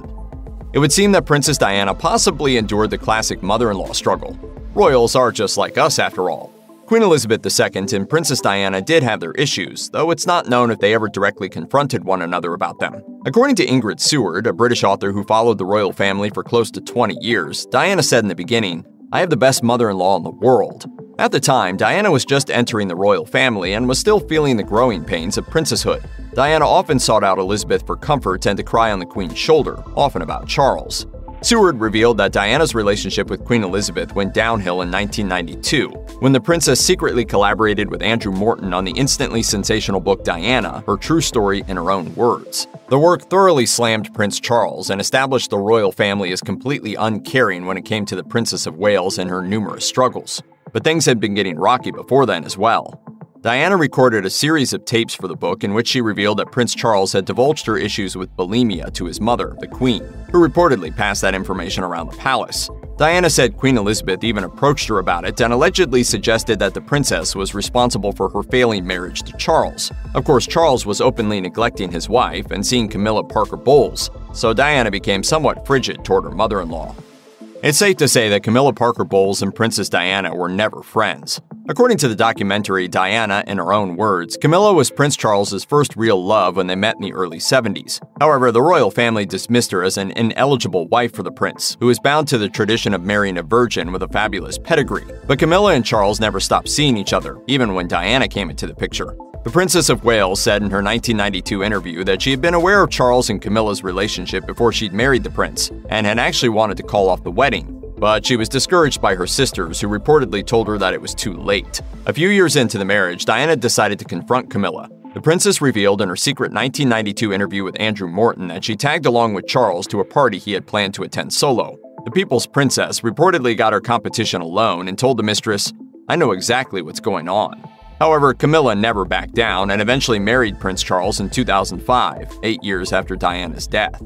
It would seem that Princess Diana possibly endured the classic mother-in-law struggle. Royals are just like us, after all. Queen Elizabeth II and Princess Diana did have their issues, though it's not known if they ever directly confronted one another about them. According to Ingrid Seward, a British author who followed the royal family for close to 20 years, Diana said in the beginning, "I have the best mother-in-law in the world." At the time, Diana was just entering the royal family and was still feeling the growing pains of princesshood. Diana often sought out Elizabeth for comfort and to cry on the Queen's shoulder, often about Charles. Seward revealed that Diana's relationship with Queen Elizabeth went downhill in 1992, when the princess secretly collaborated with Andrew Morton on the instantly sensational book Diana, Her True Story in Her Own Words. The work thoroughly slammed Prince Charles and established the royal family as completely uncaring when it came to the Princess of Wales and her numerous struggles. But things had been getting rocky before then as well. Diana recorded a series of tapes for the book in which she revealed that Prince Charles had divulged her issues with bulimia to his mother, the Queen, who reportedly passed that information around the palace. Diana said Queen Elizabeth even approached her about it and allegedly suggested that the princess was responsible for her failing marriage to Charles. Of course, Charles was openly neglecting his wife and seeing Camilla Parker Bowles, so Diana became somewhat frigid toward her mother-in-law. It's safe to say that Camilla Parker Bowles and Princess Diana were never friends. According to the documentary Diana, in her own words, Camilla was Prince Charles's first real love when they met in the early 70s. However, the royal family dismissed her as an ineligible wife for the prince, who is bound to the tradition of marrying a virgin with a fabulous pedigree. But Camilla and Charles never stopped seeing each other, even when Diana came into the picture. The Princess of Wales said in her 1992 interview that she had been aware of Charles and Camilla's relationship before she'd married the prince, and had actually wanted to call off the wedding. But she was discouraged by her sisters, who reportedly told her that it was too late. A few years into the marriage, Diana decided to confront Camilla. The princess revealed in her secret 1992 interview with Andrew Morton that she tagged along with Charles to a party he had planned to attend solo. The People's Princess reportedly got her competition alone and told the mistress, "I know exactly what's going on." However, Camilla never backed down and eventually married Prince Charles in 2005, 8 years after Diana's death.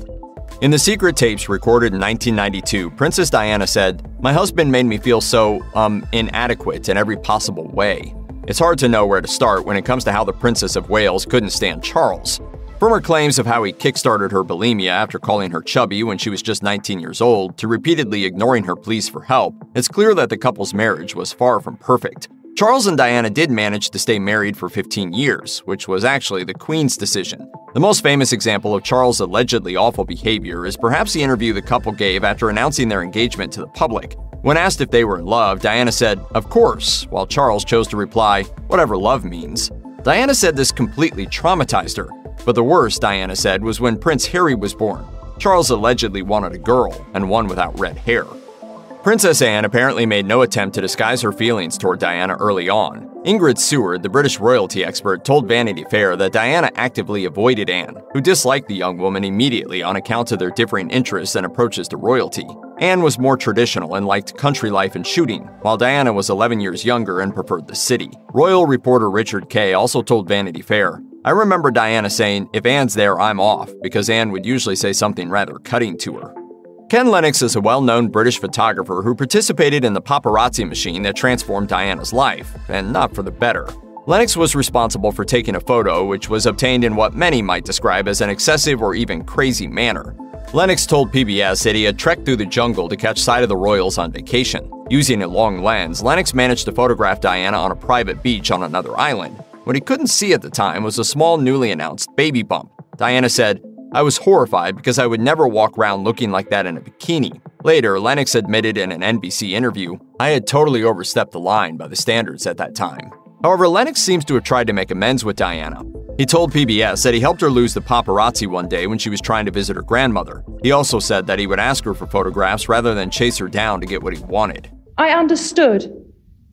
In the secret tapes recorded in 1992, Princess Diana said, "My husband made me feel so, inadequate in every possible way. It's hard to know where to start when it comes to how the Princess of Wales couldn't stand Charles." From her claims of how he kickstarted her bulimia after calling her chubby when she was just 19 years old, to repeatedly ignoring her pleas for help, it's clear that the couple's marriage was far from perfect. Charles and Diana did manage to stay married for 15 years, which was actually the Queen's decision. The most famous example of Charles' allegedly awful behavior is perhaps the interview the couple gave after announcing their engagement to the public. When asked if they were in love, Diana said, "Of course," while Charles chose to reply, "Whatever love means." Diana said this completely traumatized her, but the worst, Diana said, was when Prince Harry was born. Charles allegedly wanted a girl, and one without red hair. Princess Anne apparently made no attempt to disguise her feelings toward Diana early on. Ingrid Seward, the British royalty expert, told Vanity Fair that Diana actively avoided Anne, who disliked the young woman immediately on account of their differing interests and approaches to royalty. Anne was more traditional and liked country life and shooting, while Diana was 11 years younger and preferred the city. Royal reporter Richard Kay also told Vanity Fair, "I remember Diana saying, 'If Anne's there, I'm off,' because Anne would usually say something rather cutting to her." Ken Lennox is a well-known British photographer who participated in the paparazzi machine that transformed Diana's life, and not for the better. Lennox was responsible for taking a photo which was obtained in what many might describe as an excessive or even crazy manner. Lennox told PBS that he had trekked through the jungle to catch sight of the royals on vacation. Using a long lens, Lennox managed to photograph Diana on a private beach on another island. What he couldn't see at the time was a small newly announced baby bump. Diana said, "I was horrified because I would never walk around looking like that in a bikini." Later, Lennox admitted in an NBC interview, "I had totally overstepped the line by the standards at that time." However, Lennox seems to have tried to make amends with Diana. He told PBS that he helped her lose the paparazzi one day when she was trying to visit her grandmother. He also said that he would ask her for photographs rather than chase her down to get what he wanted. "I understood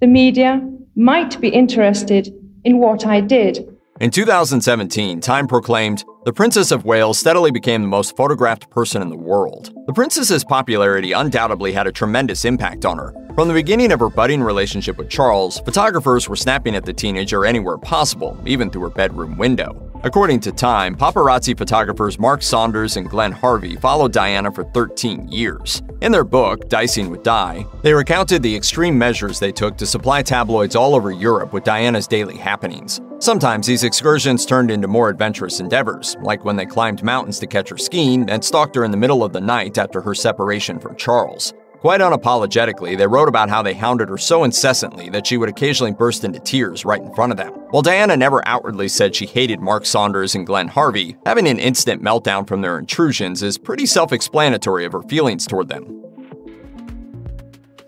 the media might be interested in what I did." In 2017, Time proclaimed, "The Princess of Wales steadily became the most photographed person in the world." The princess's popularity undoubtedly had a tremendous impact on her. From the beginning of her budding relationship with Charles, photographers were snapping at the teenager anywhere possible, even through her bedroom window. According to Time, paparazzi photographers Mark Saunders and Glenn Harvey followed Diana for 13 years. In their book, Dicing with Di, they recounted the extreme measures they took to supply tabloids all over Europe with Diana's daily happenings. Sometimes these excursions turned into more adventurous endeavors, like when they climbed mountains to catch her skiing and stalked her in the middle of the night after her separation from Charles. Quite unapologetically, they wrote about how they hounded her so incessantly that she would occasionally burst into tears right in front of them. While Diana never outwardly said she hated Mark Saunders and Glenn Harvey, having an instant meltdown from their intrusions is pretty self-explanatory of her feelings toward them.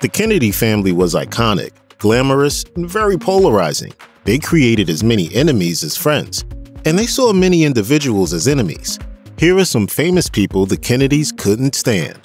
The Kennedy family was iconic, glamorous, and very polarizing. They created as many enemies as friends, and they saw many individuals as enemies. Here are some famous people the Kennedys couldn't stand.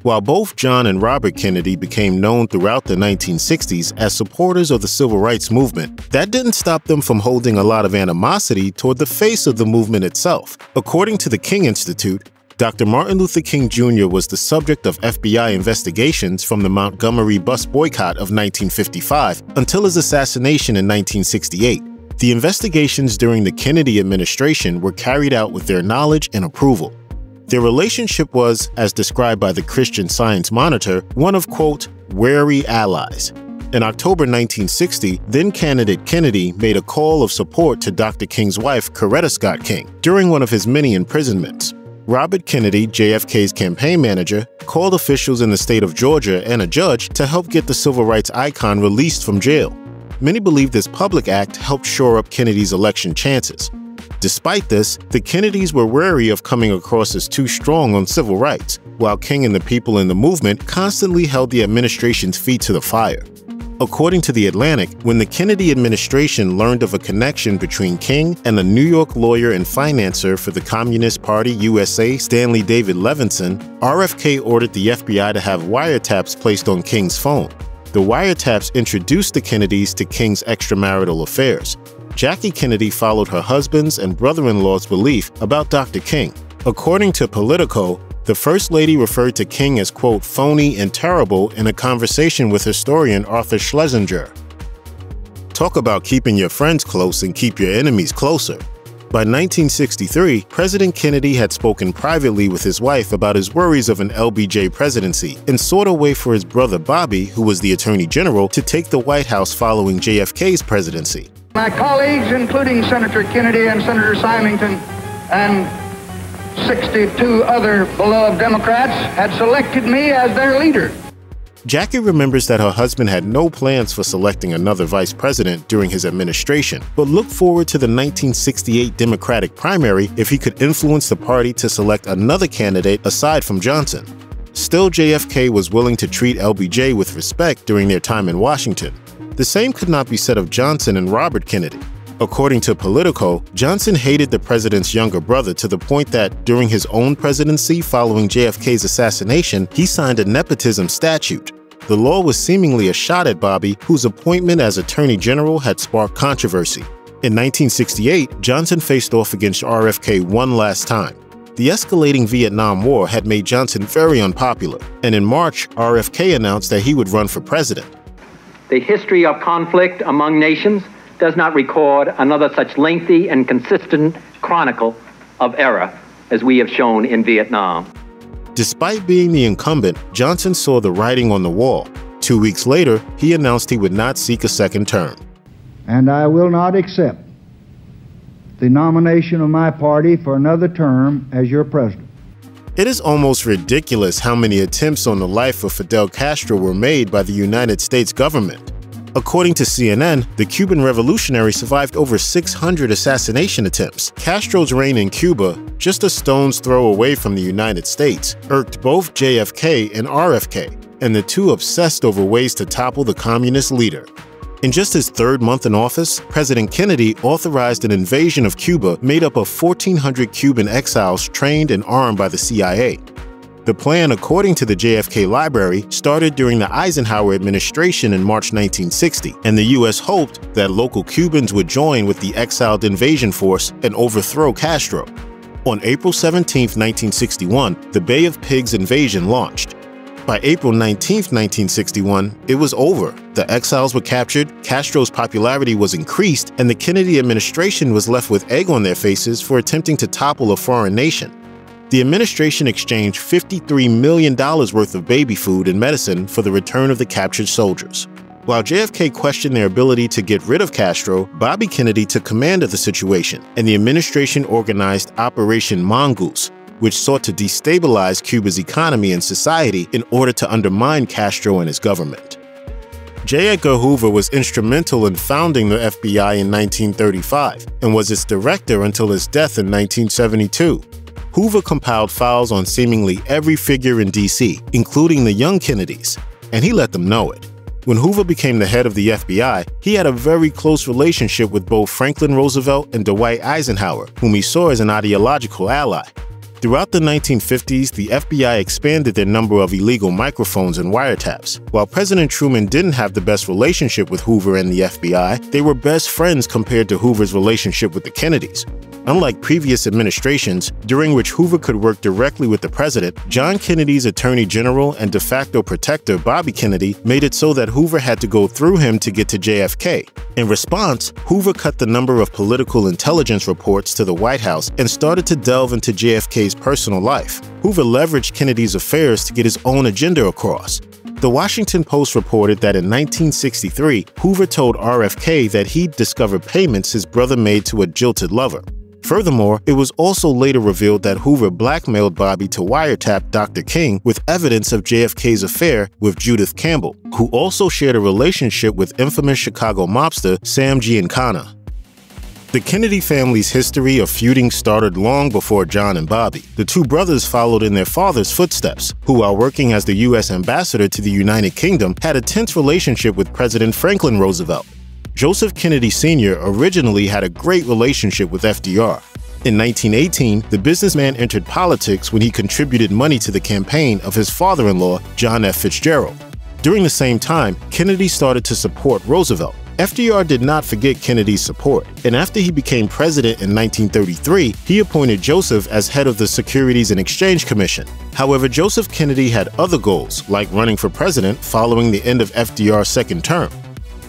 While both John and Robert Kennedy became known throughout the 1960s as supporters of the civil rights movement, that didn't stop them from holding a lot of animosity toward the face of the movement itself. According to the King Institute, Dr. Martin Luther King Jr. was the subject of FBI investigations from the Montgomery bus boycott of 1955 until his assassination in 1968. The investigations during the Kennedy administration were carried out with their knowledge and approval. Their relationship was, as described by the Christian Science Monitor, one of, quote, wary allies. In October 1960, then-candidate Kennedy made a call of support to Dr. King's wife, Coretta Scott King, during one of his many imprisonments. Robert Kennedy, JFK's campaign manager, called officials in the state of Georgia and a judge to help get the civil rights icon released from jail. Many believe this public act helped shore up Kennedy's election chances. Despite this, the Kennedys were wary of coming across as too strong on civil rights, while King and the people in the movement constantly held the administration's feet to the fire. According to The Atlantic, when the Kennedy administration learned of a connection between King and the New York lawyer and financier for the Communist Party USA, Stanley David Levinson, RFK ordered the FBI to have wiretaps placed on King's phone. The wiretaps introduced the Kennedys to King's extramarital affairs. Jackie Kennedy followed her husband's and brother-in-law's belief about Dr. King. According to Politico, the First Lady referred to King as, quote, phony and terrible in a conversation with historian Arthur Schlesinger. Talk about keeping your friends close and keep your enemies closer. By 1963, President Kennedy had spoken privately with his wife about his worries of an LBJ presidency and sought a way for his brother Bobby, who was the Attorney General, to take the White House following JFK's presidency. My colleagues, including Senator Kennedy and Senator Symington and 62 other beloved Democrats, had selected me as their leader. Jackie remembers that her husband had no plans for selecting another vice president during his administration, but looked forward to the 1968 Democratic primary if he could influence the party to select another candidate aside from Johnson. Still, JFK was willing to treat LBJ with respect during their time in Washington. The same could not be said of Johnson and Robert Kennedy. According to Politico, Johnson hated the president's younger brother to the point that, during his own presidency following JFK's assassination, he signed a nepotism statute. The law was seemingly a shot at Bobby, whose appointment as Attorney General had sparked controversy. In 1968, Johnson faced off against RFK one last time. The escalating Vietnam War had made Johnson very unpopular, and in March, RFK announced that he would run for president. The history of conflict among nations does not record another such lengthy and consistent chronicle of error as we have shown in Vietnam. Despite being the incumbent, Johnson saw the writing on the wall. 2 weeks later, he announced he would not seek a second term. And I will not accept the nomination of my party for another term as your president. It is almost ridiculous how many attempts on the life of Fidel Castro were made by the United States government. According to CNN, the Cuban revolutionary survived over 600 assassination attempts. Castro's reign in Cuba, just a stone's throw away from the United States, irked both JFK and RFK, and the two obsessed over ways to topple the communist leader. In just his third month in office, President Kennedy authorized an invasion of Cuba made up of 1,400 Cuban exiles trained and armed by the CIA. The plan, according to the JFK Library, started during the Eisenhower administration in March 1960, and the U.S. hoped that local Cubans would join with the exiled invasion force and overthrow Castro. On April 17, 1961, the Bay of Pigs invasion launched. By April 19, 1961, it was over. The exiles were captured, Castro's popularity was increased, and the Kennedy administration was left with egg on their faces for attempting to topple a foreign nation. The administration exchanged $53 million worth of baby food and medicine for the return of the captured soldiers. While JFK questioned their ability to get rid of Castro, Bobby Kennedy took command of the situation, and the administration organized Operation Mongoose, which sought to destabilize Cuba's economy and society in order to undermine Castro and his government. J. Edgar Hoover was instrumental in founding the FBI in 1935 and was its director until his death in 1972. Hoover compiled files on seemingly every figure in D.C., including the young Kennedys, and he let them know it. When Hoover became the head of the FBI, he had a very close relationship with both Franklin Roosevelt and Dwight Eisenhower, whom he saw as an ideological ally. Throughout the 1950s, the FBI expanded their number of illegal microphones and wiretaps. While President Truman didn't have the best relationship with Hoover and the FBI, they were best friends compared to Hoover's relationship with the Kennedys. Unlike previous administrations, during which Hoover could work directly with the president, John Kennedy's Attorney General and de facto protector Bobby Kennedy made it so that Hoover had to go through him to get to JFK. In response, Hoover cut the number of political intelligence reports to the White House and started to delve into JFK's personal life. Hoover leveraged Kennedy's affairs to get his own agenda across. The Washington Post reported that in 1963, Hoover told RFK that he'd discovered payments his brother made to a jilted lover. Furthermore, it was also later revealed that Hoover blackmailed Bobby to wiretap Dr. King with evidence of JFK's affair with Judith Campbell, who also shared a relationship with infamous Chicago mobster Sam Giancana. The Kennedy family's history of feuding started long before John and Bobby. The two brothers followed in their father's footsteps, who, while working as the U.S. ambassador to the United Kingdom, had a tense relationship with President Franklin Roosevelt. Joseph Kennedy Sr. originally had a great relationship with FDR. In 1918, the businessman entered politics when he contributed money to the campaign of his father-in-law, John F. Fitzgerald. During the same time, Kennedy started to support Roosevelt. FDR did not forget Kennedy's support, and after he became president in 1933, he appointed Joseph as head of the Securities and Exchange Commission. However, Joseph Kennedy had other goals, like running for president following the end of FDR's second term.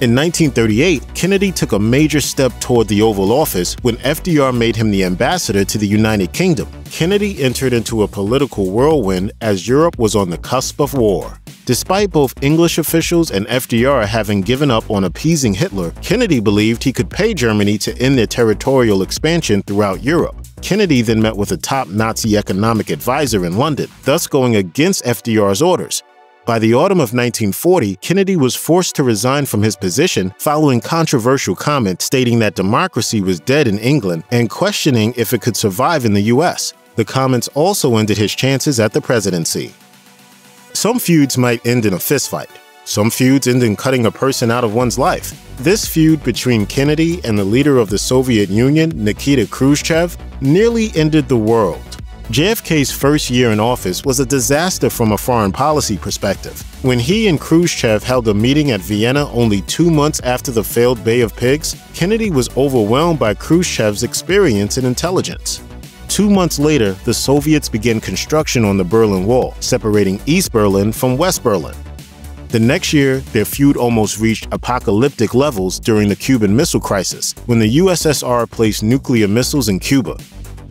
In 1938, Kennedy took a major step toward the Oval Office when FDR made him the ambassador to the United Kingdom. Kennedy entered into a political whirlwind as Europe was on the cusp of war. Despite both English officials and FDR having given up on appeasing Hitler, Kennedy believed he could pay Germany to end their territorial expansion throughout Europe. Kennedy then met with a top Nazi economic advisor in London, thus going against FDR's orders. By the autumn of 1940, Kennedy was forced to resign from his position following controversial comments stating that democracy was dead in England and questioning if it could survive in the US. The comments also ended his chances at the presidency. Some feuds might end in a fistfight. Some feuds end in cutting a person out of one's life. This feud between Kennedy and the leader of the Soviet Union, Nikita Khrushchev, nearly ended the world. JFK's first year in office was a disaster from a foreign policy perspective. When he and Khrushchev held a meeting at Vienna only 2 months after the failed Bay of Pigs, Kennedy was overwhelmed by Khrushchev's experience and intelligence. 2 months later, the Soviets began construction on the Berlin Wall, separating East Berlin from West Berlin. The next year, their feud almost reached apocalyptic levels during the Cuban Missile Crisis, when the USSR placed nuclear missiles in Cuba.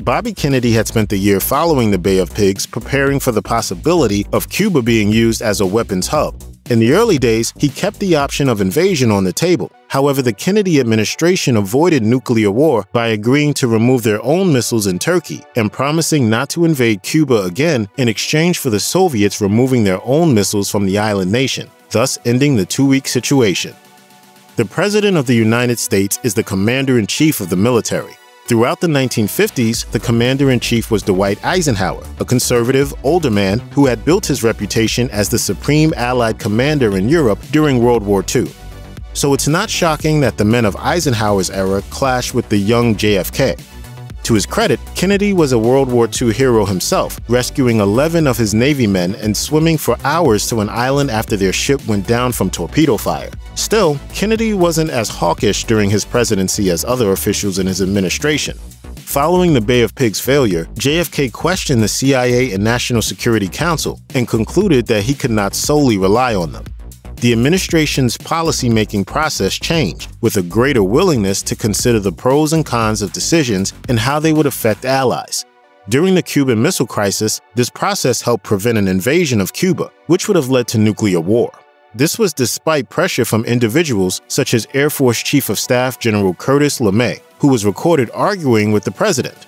Bobby Kennedy had spent the year following the Bay of Pigs preparing for the possibility of Cuba being used as a weapons hub. In the early days, he kept the option of invasion on the table. However, the Kennedy administration avoided nuclear war by agreeing to remove their own missiles in Turkey and promising not to invade Cuba again in exchange for the Soviets removing their own missiles from the island nation, thus ending the two-week situation. The President of the United States is the Commander-in-Chief of the military. Throughout the 1950s, the Commander-in-Chief was Dwight Eisenhower, a conservative, older man who had built his reputation as the supreme Allied commander in Europe during World War II. So it's not shocking that the men of Eisenhower's era clashed with the young JFK. To his credit, Kennedy was a World War II hero himself, rescuing 11 of his Navy men and swimming for hours to an island after their ship went down from torpedo fire. Still, Kennedy wasn't as hawkish during his presidency as other officials in his administration. Following the Bay of Pigs failure, JFK questioned the CIA and National Security Council and concluded that he could not solely rely on them. The administration's policy-making process changed, with a greater willingness to consider the pros and cons of decisions and how they would affect allies. During the Cuban Missile Crisis, this process helped prevent an invasion of Cuba, which would have led to nuclear war. This was despite pressure from individuals such as Air Force Chief of Staff General Curtis LeMay, who was recorded arguing with the president.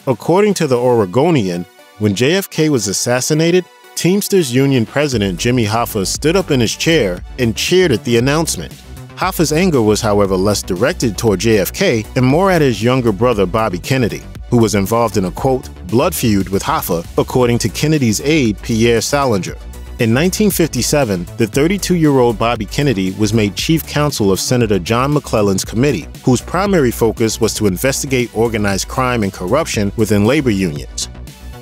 According to the Oregonian, when JFK was assassinated, Teamsters Union President Jimmy Hoffa stood up in his chair and cheered at the announcement. Hoffa's anger was, however, less directed toward JFK and more at his younger brother Bobby Kennedy, who was involved in a, quote, blood feud with Hoffa, according to Kennedy's aide Pierre Salinger. In 1957, the 32-year-old Bobby Kennedy was made chief counsel of Senator John McClellan's committee, whose primary focus was to investigate organized crime and corruption within labor unions.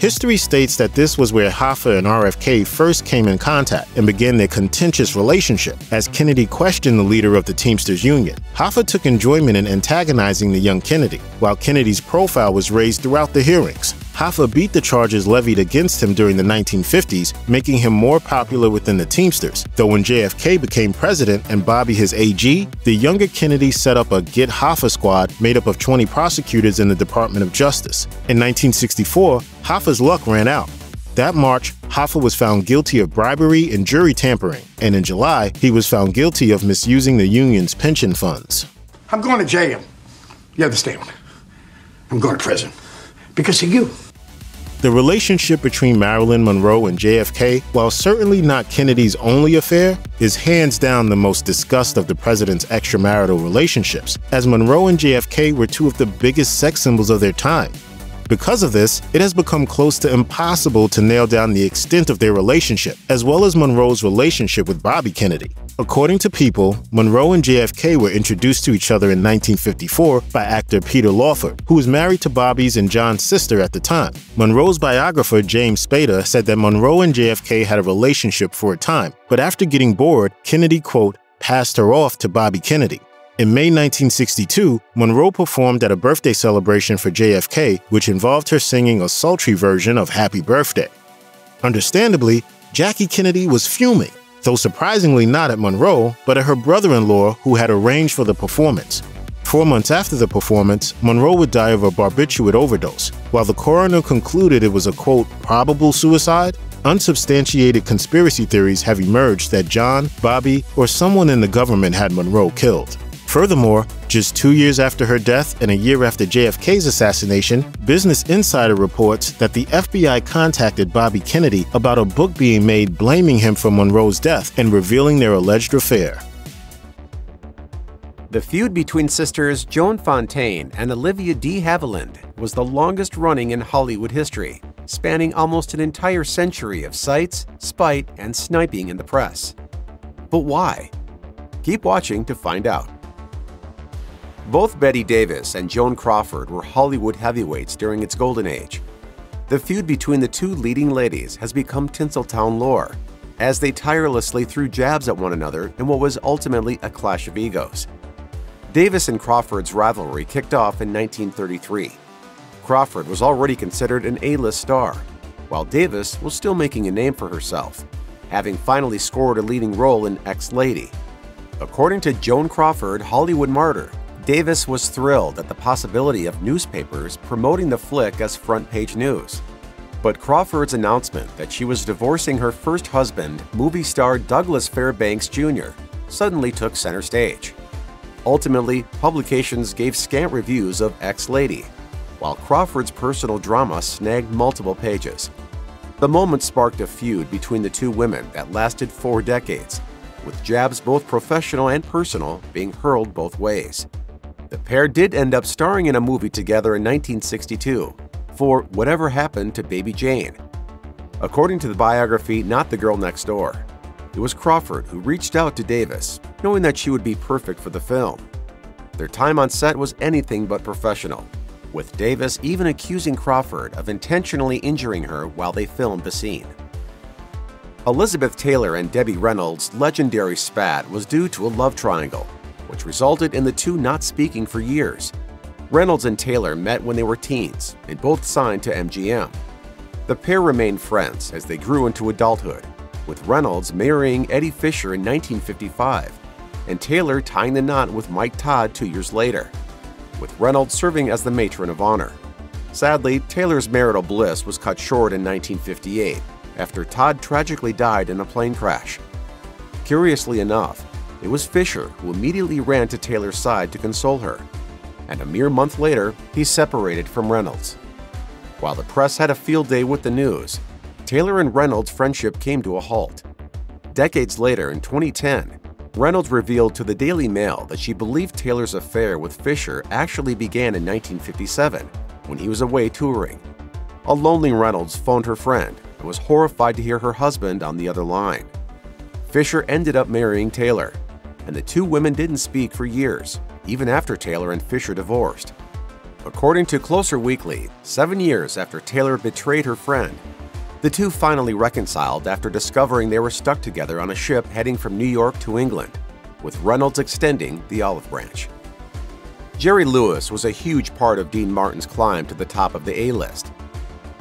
History states that this was where Hoffa and RFK first came in contact and began their contentious relationship, as Kennedy questioned the leader of the Teamsters Union. Hoffa took enjoyment in antagonizing the young Kennedy, while Kennedy's profile was raised throughout the hearings. Hoffa beat the charges levied against him during the 1950s, making him more popular within the Teamsters, though when JFK became president and Bobby his AG, the younger Kennedy set up a Get Hoffa squad made up of 20 prosecutors in the Department of Justice. In 1964, Hoffa's luck ran out. That March, Hoffa was found guilty of bribery and jury tampering, and in July, he was found guilty of misusing the union's pension funds. I'm going to jail. You understand? I'm going to prison because of you. The relationship between Marilyn Monroe and JFK, while certainly not Kennedy's only affair, is hands down the most discussed of the president's extramarital relationships, as Monroe and JFK were two of the biggest sex symbols of their time. Because of this, it has become close to impossible to nail down the extent of their relationship, as well as Monroe's relationship with Bobby Kennedy. According to People, Monroe and JFK were introduced to each other in 1954 by actor Peter Lawford, who was married to Bobby's and John's sister at the time. Monroe's biographer James Spader said that Monroe and JFK had a relationship for a time, but after getting bored, Kennedy, quote, passed her off to Bobby Kennedy. In May 1962, Monroe performed at a birthday celebration for JFK, which involved her singing a sultry version of Happy Birthday. Understandably, Jackie Kennedy was fuming, though surprisingly not at Monroe, but at her brother-in-law who had arranged for the performance. 4 months after the performance, Monroe would die of a barbiturate overdose. While the coroner concluded it was a, quote, probable suicide, unsubstantiated conspiracy theories have emerged that John, Bobby, or someone in the government had Monroe killed. Furthermore, just 2 years after her death and a year after JFK's assassination, Business Insider reports that the FBI contacted Bobby Kennedy about a book being made blaming him for Monroe's death and revealing their alleged affair. The feud between sisters Joan Fontaine and Olivia de Havilland was the longest running in Hollywood history, spanning almost an entire century of cites, spite, and sniping in the press. But why? Keep watching to find out. Both Bette Davis and Joan Crawford were Hollywood heavyweights during its golden age. The feud between the two leading ladies has become Tinseltown lore, as they tirelessly threw jabs at one another in what was ultimately a clash of egos. Davis and Crawford's rivalry kicked off in 1933. Crawford was already considered an A-list star, while Davis was still making a name for herself, having finally scored a leading role in Ex-Lady. According to Joan Crawford, Hollywood martyr, Davis was thrilled at the possibility of newspapers promoting the flick as front-page news. But Crawford's announcement that she was divorcing her first husband, movie star Douglas Fairbanks Jr., suddenly took center stage. Ultimately, publications gave scant reviews of Ex-Lady, while Crawford's personal drama snagged multiple pages. The moment sparked a feud between the two women that lasted 4 decades, with jabs both professional and personal being hurled both ways. The pair did end up starring in a movie together in 1962 for Whatever Happened to Baby Jane. According to the biography Not the Girl Next Door, it was Crawford who reached out to Davis, knowing that she would be perfect for the film. Their time on set was anything but professional, with Davis even accusing Crawford of intentionally injuring her while they filmed the scene. Elizabeth Taylor and Debbie Reynolds' legendary spat was due to a love triangle, which resulted in the two not speaking for years. Reynolds and Taylor met when they were teens and both signed to MGM. The pair remained friends as they grew into adulthood, with Reynolds marrying Eddie Fisher in 1955 and Taylor tying the knot with Mike Todd 2 years later, with Reynolds serving as the matron of honor. Sadly, Taylor's marital bliss was cut short in 1958 after Todd tragically died in a plane crash. Curiously enough, it was Fisher who immediately ran to Taylor's side to console her, and a mere month later, he separated from Reynolds. While the press had a field day with the news, Taylor and Reynolds' friendship came to a halt. Decades later, in 2010, Reynolds revealed to the Daily Mail that she believed Taylor's affair with Fisher actually began in 1957, when he was away touring. A lonely Reynolds phoned her friend and was horrified to hear her husband on the other line. Fisher ended up marrying Taylor, and the two women didn't speak for years, even after Taylor and Fisher divorced. According to Closer Weekly, 7 years after Taylor betrayed her friend, the two finally reconciled after discovering they were stuck together on a ship heading from New York to England, with Reynolds extending the olive branch. Jerry Lewis was a huge part of Dean Martin's climb to the top of the A-list.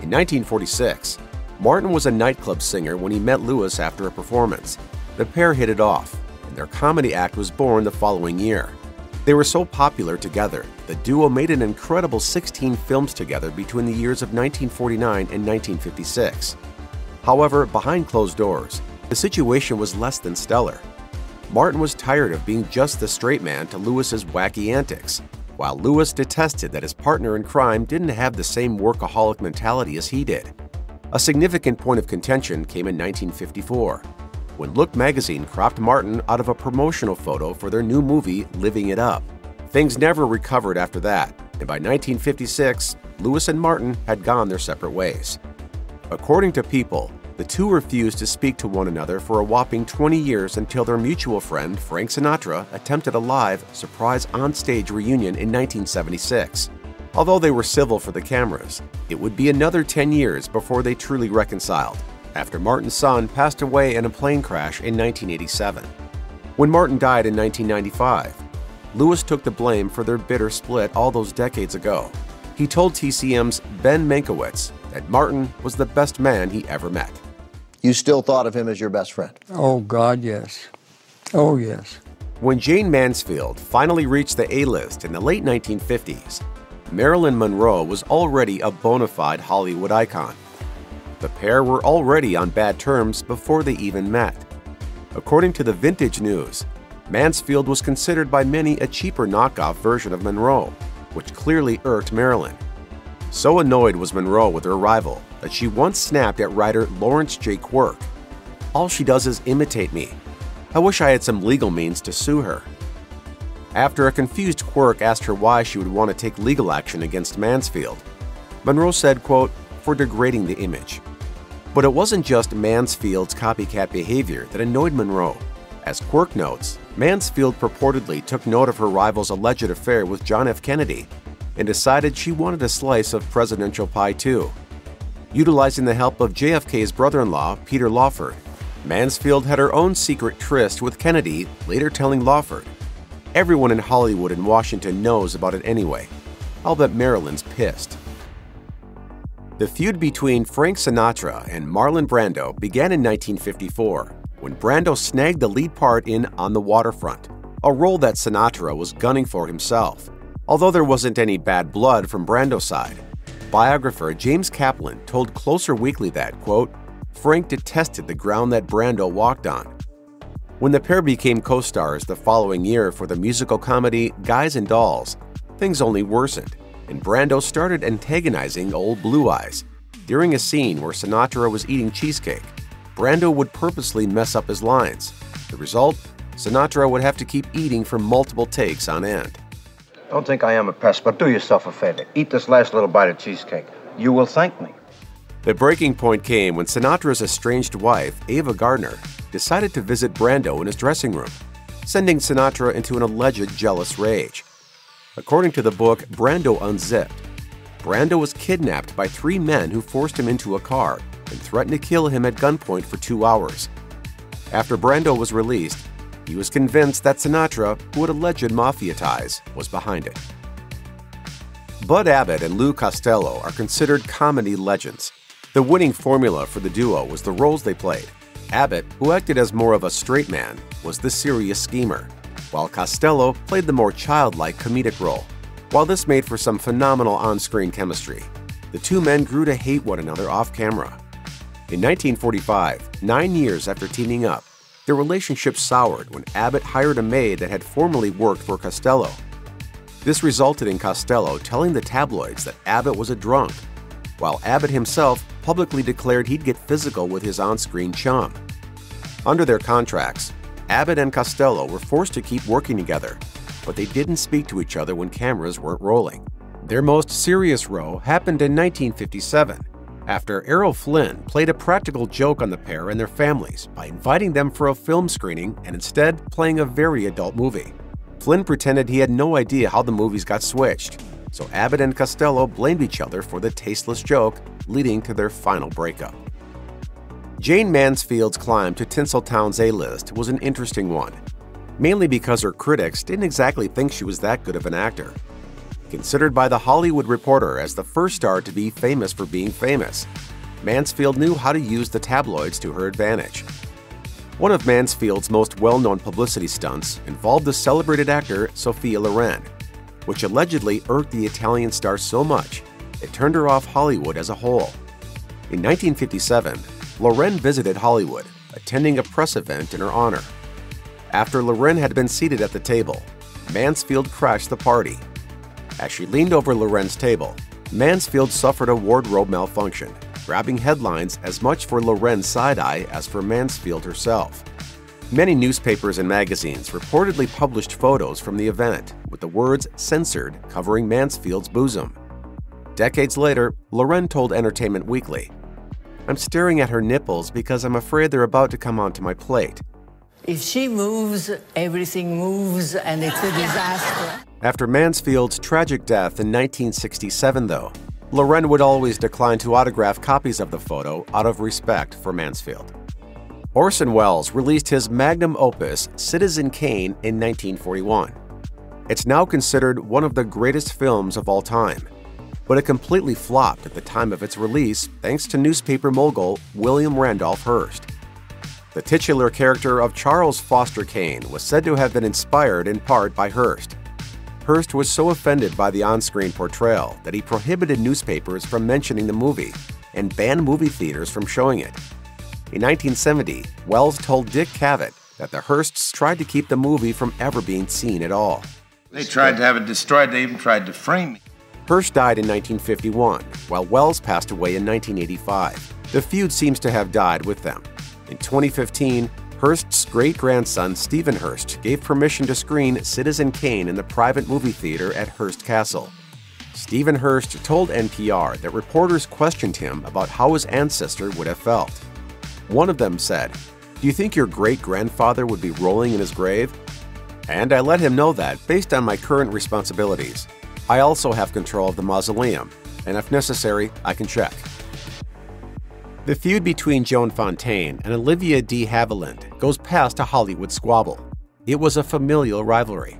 In 1946, Martin was a nightclub singer when he met Lewis after a performance. The pair hit it off, and their comedy act was born the following year. They were so popular together, the duo made an incredible 16 films together between the years of 1949 and 1956. However, behind closed doors, the situation was less than stellar. Martin was tired of being just the straight man to Lewis's wacky antics, while Lewis detested that his partner in crime didn't have the same workaholic mentality as he did. A significant point of contention came in 1954, when Look magazine cropped Martin out of a promotional photo for their new movie, Living It Up. Things never recovered after that, and by 1956, Lewis and Martin had gone their separate ways. According to People, the two refused to speak to one another for a whopping 20 years until their mutual friend, Frank Sinatra, attempted a live, surprise on-stage reunion in 1976. Although they were civil for the cameras, it would be another 10 years before they truly reconciled, after Martin's son passed away in a plane crash in 1987. When Martin died in 1995, Lewis took the blame for their bitter split all those decades ago. He told TCM's Ben Mankiewicz that Martin was the best man he ever met. You still thought of him as your best friend? Oh, God, yes. Oh, yes. When Jane Mansfield finally reached the A-list in the late 1950s, Marilyn Monroe was already a bona fide Hollywood icon. The pair were already on bad terms before they even met. According to the Vintage News, Mansfield was considered by many a cheaper knockoff version of Monroe, which clearly irked Marilyn. So annoyed was Monroe with her rival that she once snapped at writer Lawrence J. Quirk. "All she does is imitate me. I wish I had some legal means to sue her." After a confused Quirk asked her why she would want to take legal action against Mansfield, Monroe said, quote, "for degrading the image." But it wasn't just Mansfield's copycat behavior that annoyed Monroe. As Quirk notes, Mansfield purportedly took note of her rival's alleged affair with John F. Kennedy and decided she wanted a slice of presidential pie too. Utilizing the help of JFK's brother-in-law, Peter Lawford, Mansfield had her own secret tryst with Kennedy, later telling Lawford, "Everyone in Hollywood and Washington knows about it anyway. I'll bet Marilyn's pissed." The feud between Frank Sinatra and Marlon Brando began in 1954, when Brando snagged the lead part in On the Waterfront, a role that Sinatra was gunning for himself. Although there wasn't any bad blood from Brando's side, biographer James Kaplan told Closer Weekly that, quote, "Frank detested the ground that Brando walked on." When the pair became co-stars the following year for the musical comedy Guys and Dolls, things only worsened, and Brando started antagonizing Old Blue Eyes. During a scene where Sinatra was eating cheesecake, Brando would purposely mess up his lines. The result? Sinatra would have to keep eating for multiple takes on end. Don't think I am a pest, but do yourself a favor. Eat this last little bite of cheesecake. You will thank me. The breaking point came when Sinatra's estranged wife, Ava Gardner, decided to visit Brando in his dressing room, sending Sinatra into an alleged jealous rage. According to the book Brando Unzipped, Brando was kidnapped by 3 men who forced him into a car and threatened to kill him at gunpoint for 2 hours. After Brando was released, he was convinced that Sinatra, who had alleged mafia ties, was behind it. Bud Abbott and Lou Costello are considered comedy legends. The winning formula for the duo was the roles they played. Abbott, who acted as more of a straight man, was the serious schemer, while Costello played the more childlike comedic role. While this made for some phenomenal on-screen chemistry, the two men grew to hate one another off-camera. In 1945, 9 years after teaming up, their relationship soured when Abbott hired a maid that had formerly worked for Costello. This resulted in Costello telling the tabloids that Abbott was a drunk, while Abbott himself publicly declared he'd get physical with his on-screen chum. Under their contracts, Abbott and Costello were forced to keep working together, but they didn't speak to each other when cameras weren't rolling. Their most serious row happened in 1957, after Errol Flynn played a practical joke on the pair and their families by inviting them for a film screening and instead playing a very adult movie. Flynn pretended he had no idea how the movies got switched, so Abbott and Costello blamed each other for the tasteless joke, leading to their final breakup. Jane Mansfield's climb to Tinseltown's A-list was an interesting one, mainly because her critics didn't exactly think she was that good of an actor. Considered by The Hollywood Reporter as the first star to be famous for being famous, Mansfield knew how to use the tabloids to her advantage. One of Mansfield's most well-known publicity stunts involved the celebrated actor Sophia Loren, which allegedly irked the Italian star so much it turned her off Hollywood as a whole. In 1957, Loren visited Hollywood, attending a press event in her honor. After Loren had been seated at the table, Mansfield crashed the party. As she leaned over Loren's table, Mansfield suffered a wardrobe malfunction, grabbing headlines as much for Loren's side-eye as for Mansfield herself. Many newspapers and magazines reportedly published photos from the event, with the words "censored" covering Mansfield's bosom. Decades later, Loren told Entertainment Weekly, "I'm staring at her nipples because I'm afraid they're about to come onto my plate." If she moves, everything moves, and it's a disaster. After Mansfield's tragic death in 1967, though, Loren would always decline to autograph copies of the photo out of respect for Mansfield. Orson Welles released his magnum opus, Citizen Kane, in 1941. It's now considered one of the greatest films of all time, but it completely flopped at the time of its release thanks to newspaper mogul William Randolph Hearst. The titular character of Charles Foster Kane was said to have been inspired in part by Hearst. Hearst was so offended by the on-screen portrayal that he prohibited newspapers from mentioning the movie and banned movie theaters from showing it. In 1970, Welles told Dick Cavett that the Hearsts tried to keep the movie from ever being seen at all. They tried to have it destroyed. They even tried to frame me. Hearst died in 1951, while Welles passed away in 1985. The feud seems to have died with them. In 2015, Hearst's great-grandson Stephen Hearst gave permission to screen Citizen Kane in the private movie theater at Hearst Castle. Stephen Hearst told NPR that reporters questioned him about how his ancestor would have felt. One of them said, "Do you think your great-grandfather would be rolling in his grave?" And I let him know that, based on my current responsibilities, I also have control of the mausoleum, and if necessary, I can check. The feud between Joan Fontaine and Olivia de Havilland goes past a Hollywood squabble. It was a familial rivalry.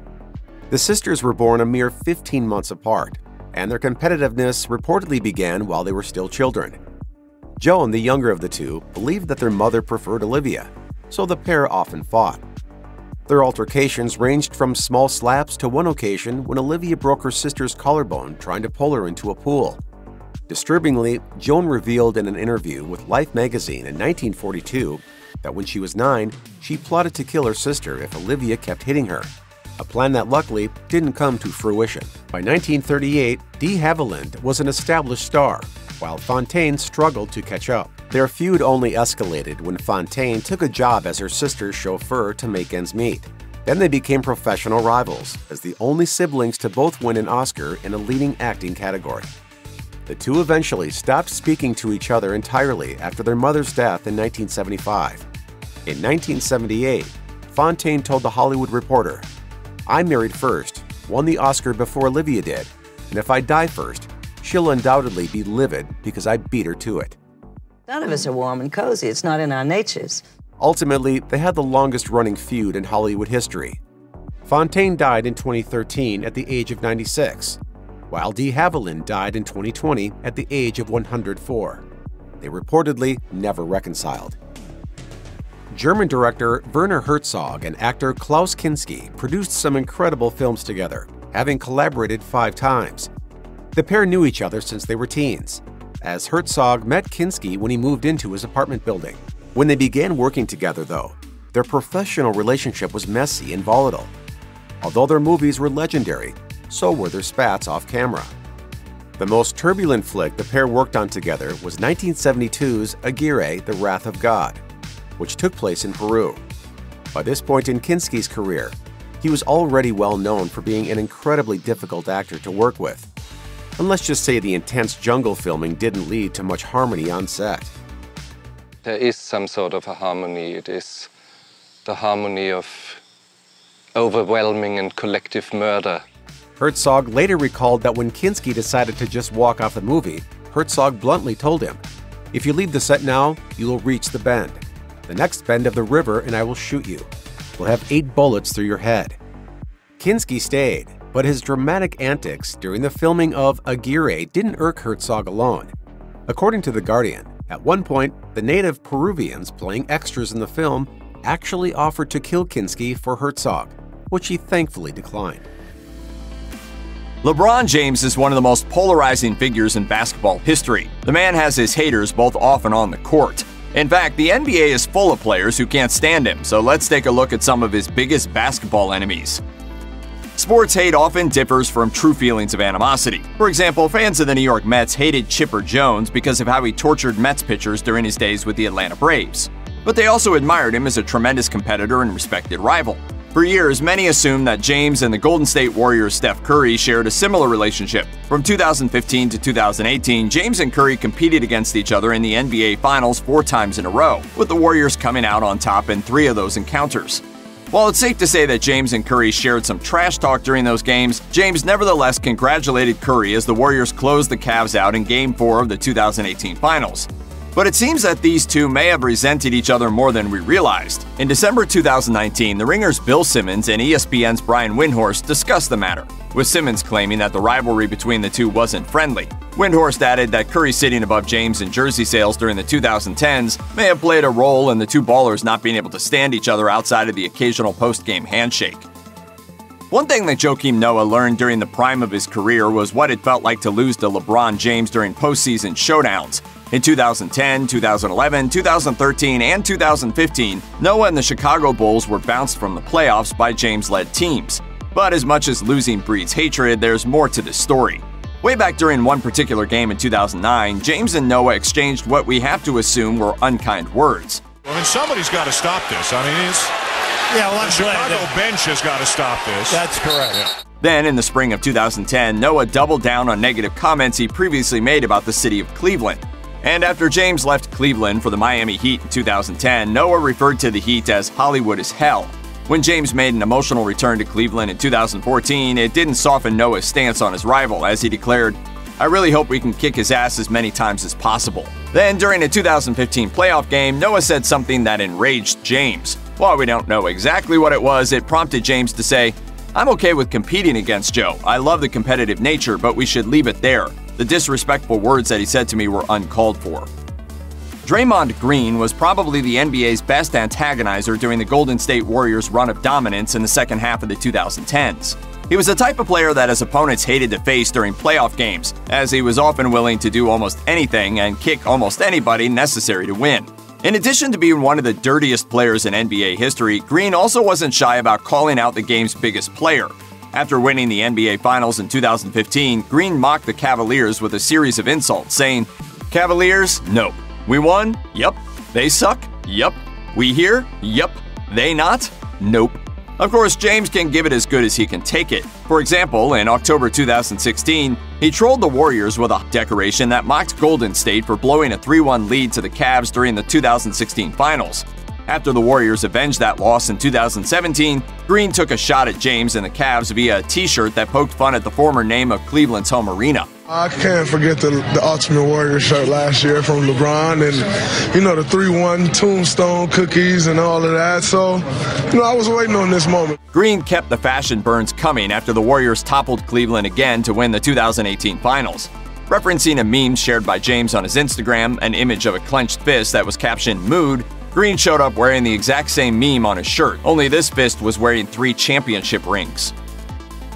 The sisters were born a mere 15 months apart, and their competitiveness reportedly began while they were still children. Joan, the younger of the two, believed that their mother preferred Olivia, so the pair often fought. Their altercations ranged from small slaps to one occasion when Olivia broke her sister's collarbone trying to pull her into a pool. Disturbingly, Joan revealed in an interview with Life magazine in 1942 that when she was 9, she plotted to kill her sister if Olivia kept hitting her, a plan that luckily didn't come to fruition. By 1938, de Havilland was an established star, while Fontaine struggled to catch up. Their feud only escalated when Fontaine took a job as her sister's chauffeur to make ends meet. Then they became professional rivals, as the only siblings to both win an Oscar in a leading acting category. The two eventually stopped speaking to each other entirely after their mother's death in 1975. In 1978, Fontaine told The Hollywood Reporter, "I married first, won the Oscar before Olivia did, and if I die first, she'll undoubtedly be livid because I beat her to it." None of us are warm and cozy. It's not in our natures. Ultimately, they had the longest-running feud in Hollywood history. Fontaine died in 2013 at the age of 96, while de Havilland died in 2020 at the age of 104. They reportedly never reconciled. German director Werner Herzog and actor Klaus Kinski produced some incredible films together, having collaborated 5 times. The pair knew each other since they were teens, as Herzog met Kinski when he moved into his apartment building. When they began working together, though, their professional relationship was messy and volatile. Although their movies were legendary, so were their spats off camera. The most turbulent flick the pair worked on together was 1972's Aguirre, The Wrath of God, which took place in Peru. By this point in Kinski's career, he was already well known for being an incredibly difficult actor to work with. And let's just say the intense jungle filming didn't lead to much harmony on set. There is some sort of a harmony. It is the harmony of overwhelming and collective murder. Herzog later recalled that when Kinski decided to just walk off the movie, Herzog bluntly told him, "If you leave the set now, you will reach the bend. The next bend of the river and I will shoot you. We'll have 8 bullets through your head." Kinski stayed, but his dramatic antics during the filming of Aguirre didn't irk Herzog alone. According to The Guardian, at one point, the native Peruvians playing extras in the film actually offered to kill Kinski for Herzog, which he thankfully declined. LeBron James is one of the most polarizing figures in basketball history. The man has his haters both off and on the court. In fact, the NBA is full of players who can't stand him, so let's take a look at some of his biggest basketball enemies. Sports hate often differs from true feelings of animosity. For example, fans of the New York Mets hated Chipper Jones because of how he tortured Mets pitchers during his days with the Atlanta Braves. But they also admired him as a tremendous competitor and respected rival. For years, many assumed that James and the Golden State Warriors' Steph Curry shared a similar relationship. From 2015 to 2018, James and Curry competed against each other in the NBA Finals 4 times in a row, with the Warriors coming out on top in 3 of those encounters. While it's safe to say that James and Curry shared some trash talk during those games, James nevertheless congratulated Curry as the Warriors closed the Cavs out in Game 4 of the 2018 Finals. But it seems that these two may have resented each other more than we realized. In December 2019, The Ringer's Bill Simmons and ESPN's Brian Windhorst discussed the matter, with Simmons claiming that the rivalry between the two wasn't friendly. Windhorst added that Curry sitting above James in jersey sales during the 2010s may have played a role in the two ballers not being able to stand each other outside of the occasional post-game handshake. One thing that Joakim Noah learned during the prime of his career was what it felt like to lose to LeBron James during postseason showdowns. In 2010, 2011, 2013, and 2015, Noah and the Chicago Bulls were bounced from the playoffs by James-led teams. But as much as losing breeds hatred, there's more to this story. Way back during one particular game in 2009, James and Noah exchanged what we have to assume were unkind words. Well, then somebody's got to stop this. I mean, the Chicago bench has got to stop this. That's correct. Yeah. Then, in the spring of 2010, Noah doubled down on negative comments he previously made about the city of Cleveland. And after James left Cleveland for the Miami Heat in 2010, Noah referred to the Heat as Hollywood is hell. When James made an emotional return to Cleveland in 2014, it didn't soften Noah's stance on his rival, as he declared, "I really hope we can kick his ass as many times as possible." Then, during a 2015 playoff game, Noah said something that enraged James. While we don't know exactly what it was, it prompted James to say, "I'm okay with competing against Joe. I love the competitive nature, but we should leave it there." The disrespectful words that he said to me were uncalled for. Draymond Green was probably the NBA's best antagonizer during the Golden State Warriors' run of dominance in the second half of the 2010s. He was the type of player that his opponents hated to face during playoff games, as he was often willing to do almost anything and kick almost anybody necessary to win. In addition to being one of the dirtiest players in NBA history, Green also wasn't shy about calling out the game's biggest player. After winning the NBA Finals in 2015, Green mocked the Cavaliers with a series of insults, saying, "Cavaliers? Nope. We won? Yup. They suck? Yup. We here? Yup. They not? Nope." Of course, James can give it as good as he can take it. For example, in October 2016, he trolled the Warriors with a decoration that mocked Golden State for blowing a 3-1 lead to the Cavs during the 2016 Finals. After the Warriors avenged that loss in 2017, Green took a shot at James and the Cavs via a t-shirt that poked fun at the former name of Cleveland's home arena. I can't forget the Ultimate Warrior shirt last year from LeBron and, the 3-1 tombstone cookies and all of that. So, I was waiting on this moment. Green kept the fashion burns coming after the Warriors toppled Cleveland again to win the 2018 Finals. Referencing a meme shared by James on his Instagram, an image of a clenched fist that was captioned "Mood," Green showed up wearing the exact same meme on his shirt, only this fist was wearing 3 championship rings.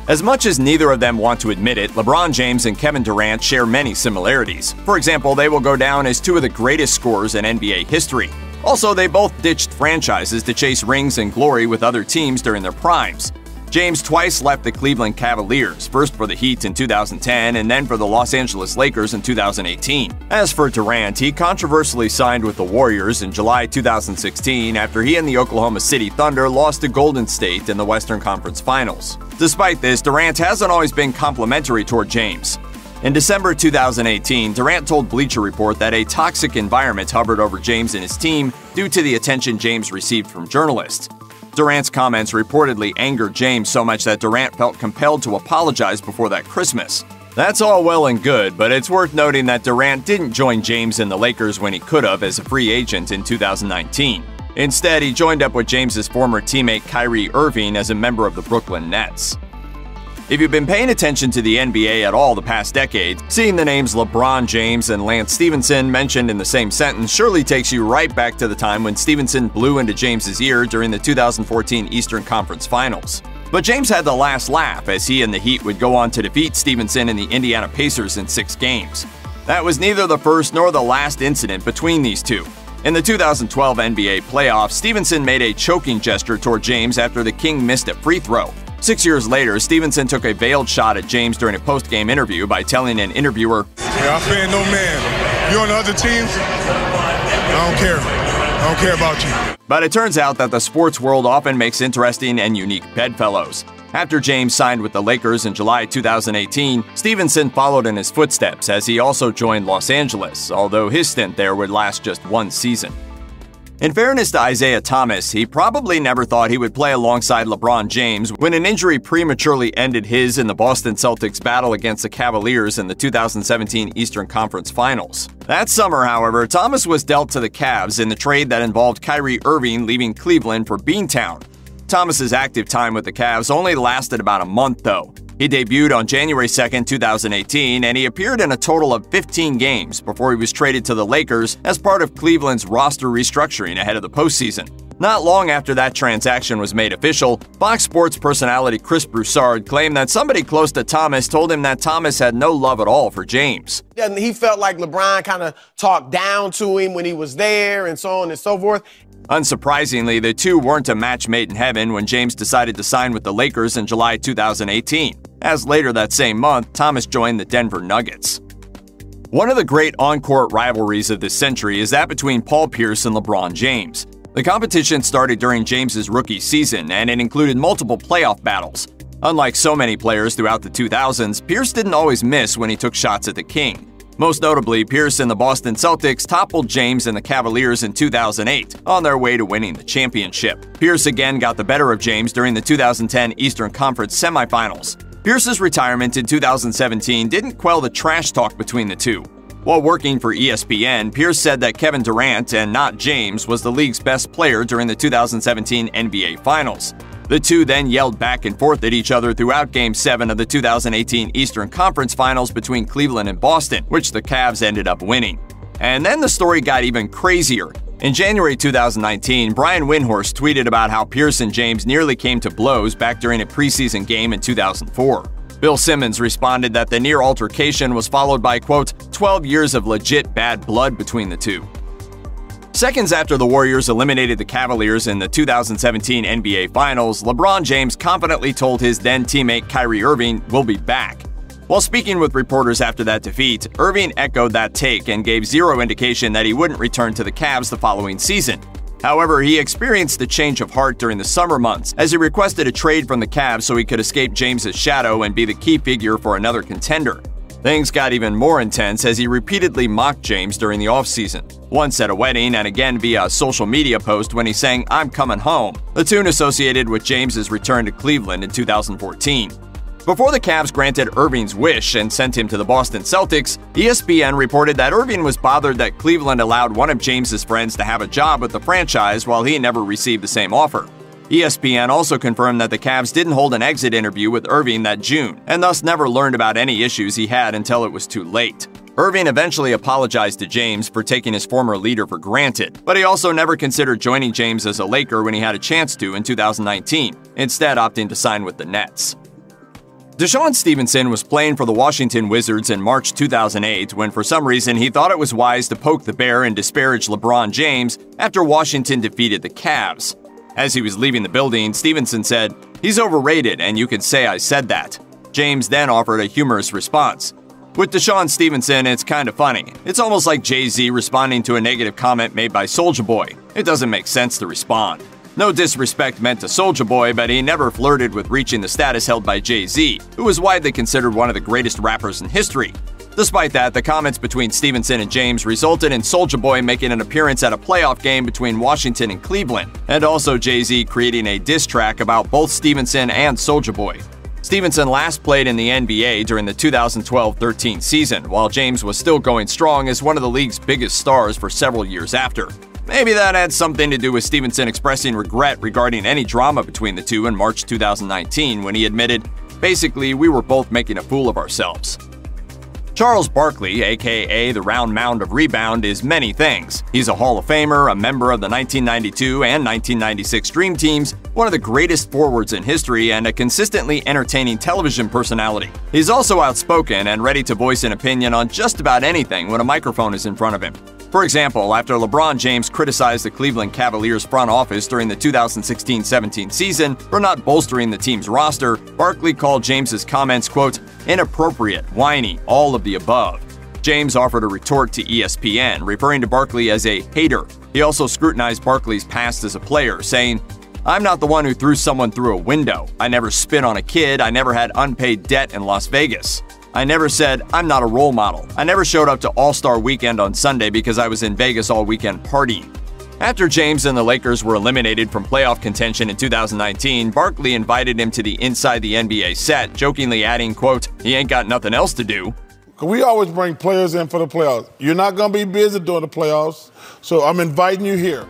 As much as neither of them want to admit it, LeBron James and Kevin Durant share many similarities. For example, they will go down as 2 of the greatest scorers in NBA history. Also, they both ditched franchises to chase rings and glory with other teams during their primes. James twice left the Cleveland Cavaliers, first for the Heat in 2010 and then for the Los Angeles Lakers in 2018. As for Durant, he controversially signed with the Warriors in July 2016 after he and the Oklahoma City Thunder lost to Golden State in the Western Conference Finals. Despite this, Durant hasn't always been complimentary toward James. In December 2018, Durant told Bleacher Report that a toxic environment hovered over James and his team due to the attention James received from journalists. Durant's comments reportedly angered James so much that Durant felt compelled to apologize before that Christmas. That's all well and good, but it's worth noting that Durant didn't join James in the Lakers when he could have as a free agent in 2019. Instead, he joined up with James's former teammate Kyrie Irving as a member of the Brooklyn Nets. If you've been paying attention to the NBA at all the past decade, seeing the names LeBron James and Lance Stephenson mentioned in the same sentence surely takes you right back to the time when Stephenson blew into James's ear during the 2014 Eastern Conference Finals. But James had the last laugh as he and the Heat would go on to defeat Stephenson and the Indiana Pacers in 6 games. That was neither the first nor the last incident between these two. In the 2012 NBA playoffs, Stephenson made a choking gesture toward James after the King missed a free throw. 6 years later, Stevenson took a veiled shot at James during a post-game interview by telling an interviewer, "Yeah, I fear no man. You on the other teams? I don't care. I don't care about you." But it turns out that the sports world often makes interesting and unique bedfellows. After James signed with the Lakers in July 2018, Stevenson followed in his footsteps as he also joined Los Angeles, although his stint there would last just one season. In fairness to Isaiah Thomas, he probably never thought he would play alongside LeBron James when an injury prematurely ended his and the Boston Celtics' battle against the Cavaliers in the 2017 Eastern Conference Finals. That summer, however, Thomas was dealt to the Cavs in the trade that involved Kyrie Irving leaving Cleveland for Beantown. Thomas's active time with the Cavs only lasted about a month, though. He debuted on January 2, 2018, and he appeared in a total of 15 games before he was traded to the Lakers as part of Cleveland's roster restructuring ahead of the postseason. Not long after that transaction was made official, Fox Sports personality Chris Broussard claimed that somebody close to Thomas told him that Thomas had no love at all for James. And he felt like LeBron kind of talked down to him when he was there and so on and so forth. Unsurprisingly, the two weren't a match made in heaven when James decided to sign with the Lakers in July 2018, as later that same month, Thomas joined the Denver Nuggets. One of the great on-court rivalries of this century is that between Paul Pierce and LeBron James. The competition started during James's rookie season, and it included multiple playoff battles. Unlike so many players throughout the 2000s, Pierce didn't always miss when he took shots at the King. Most notably, Pierce and the Boston Celtics toppled James and the Cavaliers in 2008 on their way to winning the championship. Pierce again got the better of James during the 2010 Eastern Conference semifinals. Pierce's retirement in 2017 didn't quell the trash talk between the two. While working for ESPN, Pierce said that Kevin Durant, and not James, was the league's best player during the 2017 NBA Finals. The two then yelled back and forth at each other throughout Game 7 of the 2018 Eastern Conference Finals between Cleveland and Boston, which the Cavs ended up winning. And then the story got even crazier. In January 2019, Brian Windhorst tweeted about how Pierce and James nearly came to blows back during a preseason game in 2004. Bill Simmons responded that the near altercation was followed by, quote, 12 years of legit bad blood between the two. Seconds after the Warriors eliminated the Cavaliers in the 2017 NBA Finals, LeBron James confidently told his then teammate Kyrie Irving, "We'll be back." While speaking with reporters after that defeat, Irving echoed that take and gave zero indication that he wouldn't return to the Cavs the following season. However, he experienced a change of heart during the summer months as he requested a trade from the Cavs so he could escape James's shadow and be the key figure for another contender. Things got even more intense as he repeatedly mocked James during the offseason. Once at a wedding and again via a social media post when he sang "I'm Coming Home," the tune associated with James's return to Cleveland in 2014. Before the Cavs granted Irving's wish and sent him to the Boston Celtics, ESPN reported that Irving was bothered that Cleveland allowed one of James's friends to have a job with the franchise while he never received the same offer. ESPN also confirmed that the Cavs didn't hold an exit interview with Irving that June, and thus never learned about any issues he had until it was too late. Irving eventually apologized to James for taking his former leader for granted, but he also never considered joining James as a Laker when he had a chance to in 2019, instead opting to sign with the Nets. DeShaun Stevenson was playing for the Washington Wizards in March 2008 when for some reason he thought it was wise to poke the bear and disparage LeBron James after Washington defeated the Cavs. As he was leaving the building, Stevenson said, "He's overrated, and you can say I said that." James then offered a humorous response. With DeShaun Stevenson, it's kind of funny. It's almost like Jay-Z responding to a negative comment made by Soulja Boy. It doesn't make sense to respond. No disrespect meant to Soulja Boy, but he never flirted with reaching the status held by Jay-Z, who was widely considered one of the greatest rappers in history. Despite that, the comments between Stevenson and James resulted in Soulja Boy making an appearance at a playoff game between Washington and Cleveland, and also Jay-Z creating a diss track about both Stevenson and Soulja Boy. Stevenson last played in the NBA during the 2012-13 season, while James was still going strong as one of the league's biggest stars for several years after. Maybe that had something to do with Stevenson expressing regret regarding any drama between the two in March 2019 when he admitted, "Basically, we were both making a fool of ourselves." Charles Barkley, aka the Round Mound of Rebound, is many things. He's a Hall of Famer, a member of the 1992 and 1996 Dream Teams, one of the greatest forwards in history, and a consistently entertaining television personality. He's also outspoken and ready to voice an opinion on just about anything when a microphone is in front of him. For example, after LeBron James criticized the Cleveland Cavaliers front office during the 2016-17 season for not bolstering the team's roster, Barkley called James's comments, quote, inappropriate, whiny, all of the above. James offered a retort to ESPN, referring to Barkley as a hater. He also scrutinized Barkley's past as a player, saying, I'm not the one who threw someone through a window. I never spit on a kid. I never had unpaid debt in Las Vegas. I never said, I'm not a role model. I never showed up to All-Star Weekend on Sunday because I was in Vegas all weekend partying. After James and the Lakers were eliminated from playoff contention in 2019, Barkley invited him to the Inside the NBA set, jokingly adding, quote, he ain't got nothing else to do. We always bring players in for the playoffs. You're not going to be busy during the playoffs, so I'm inviting you here.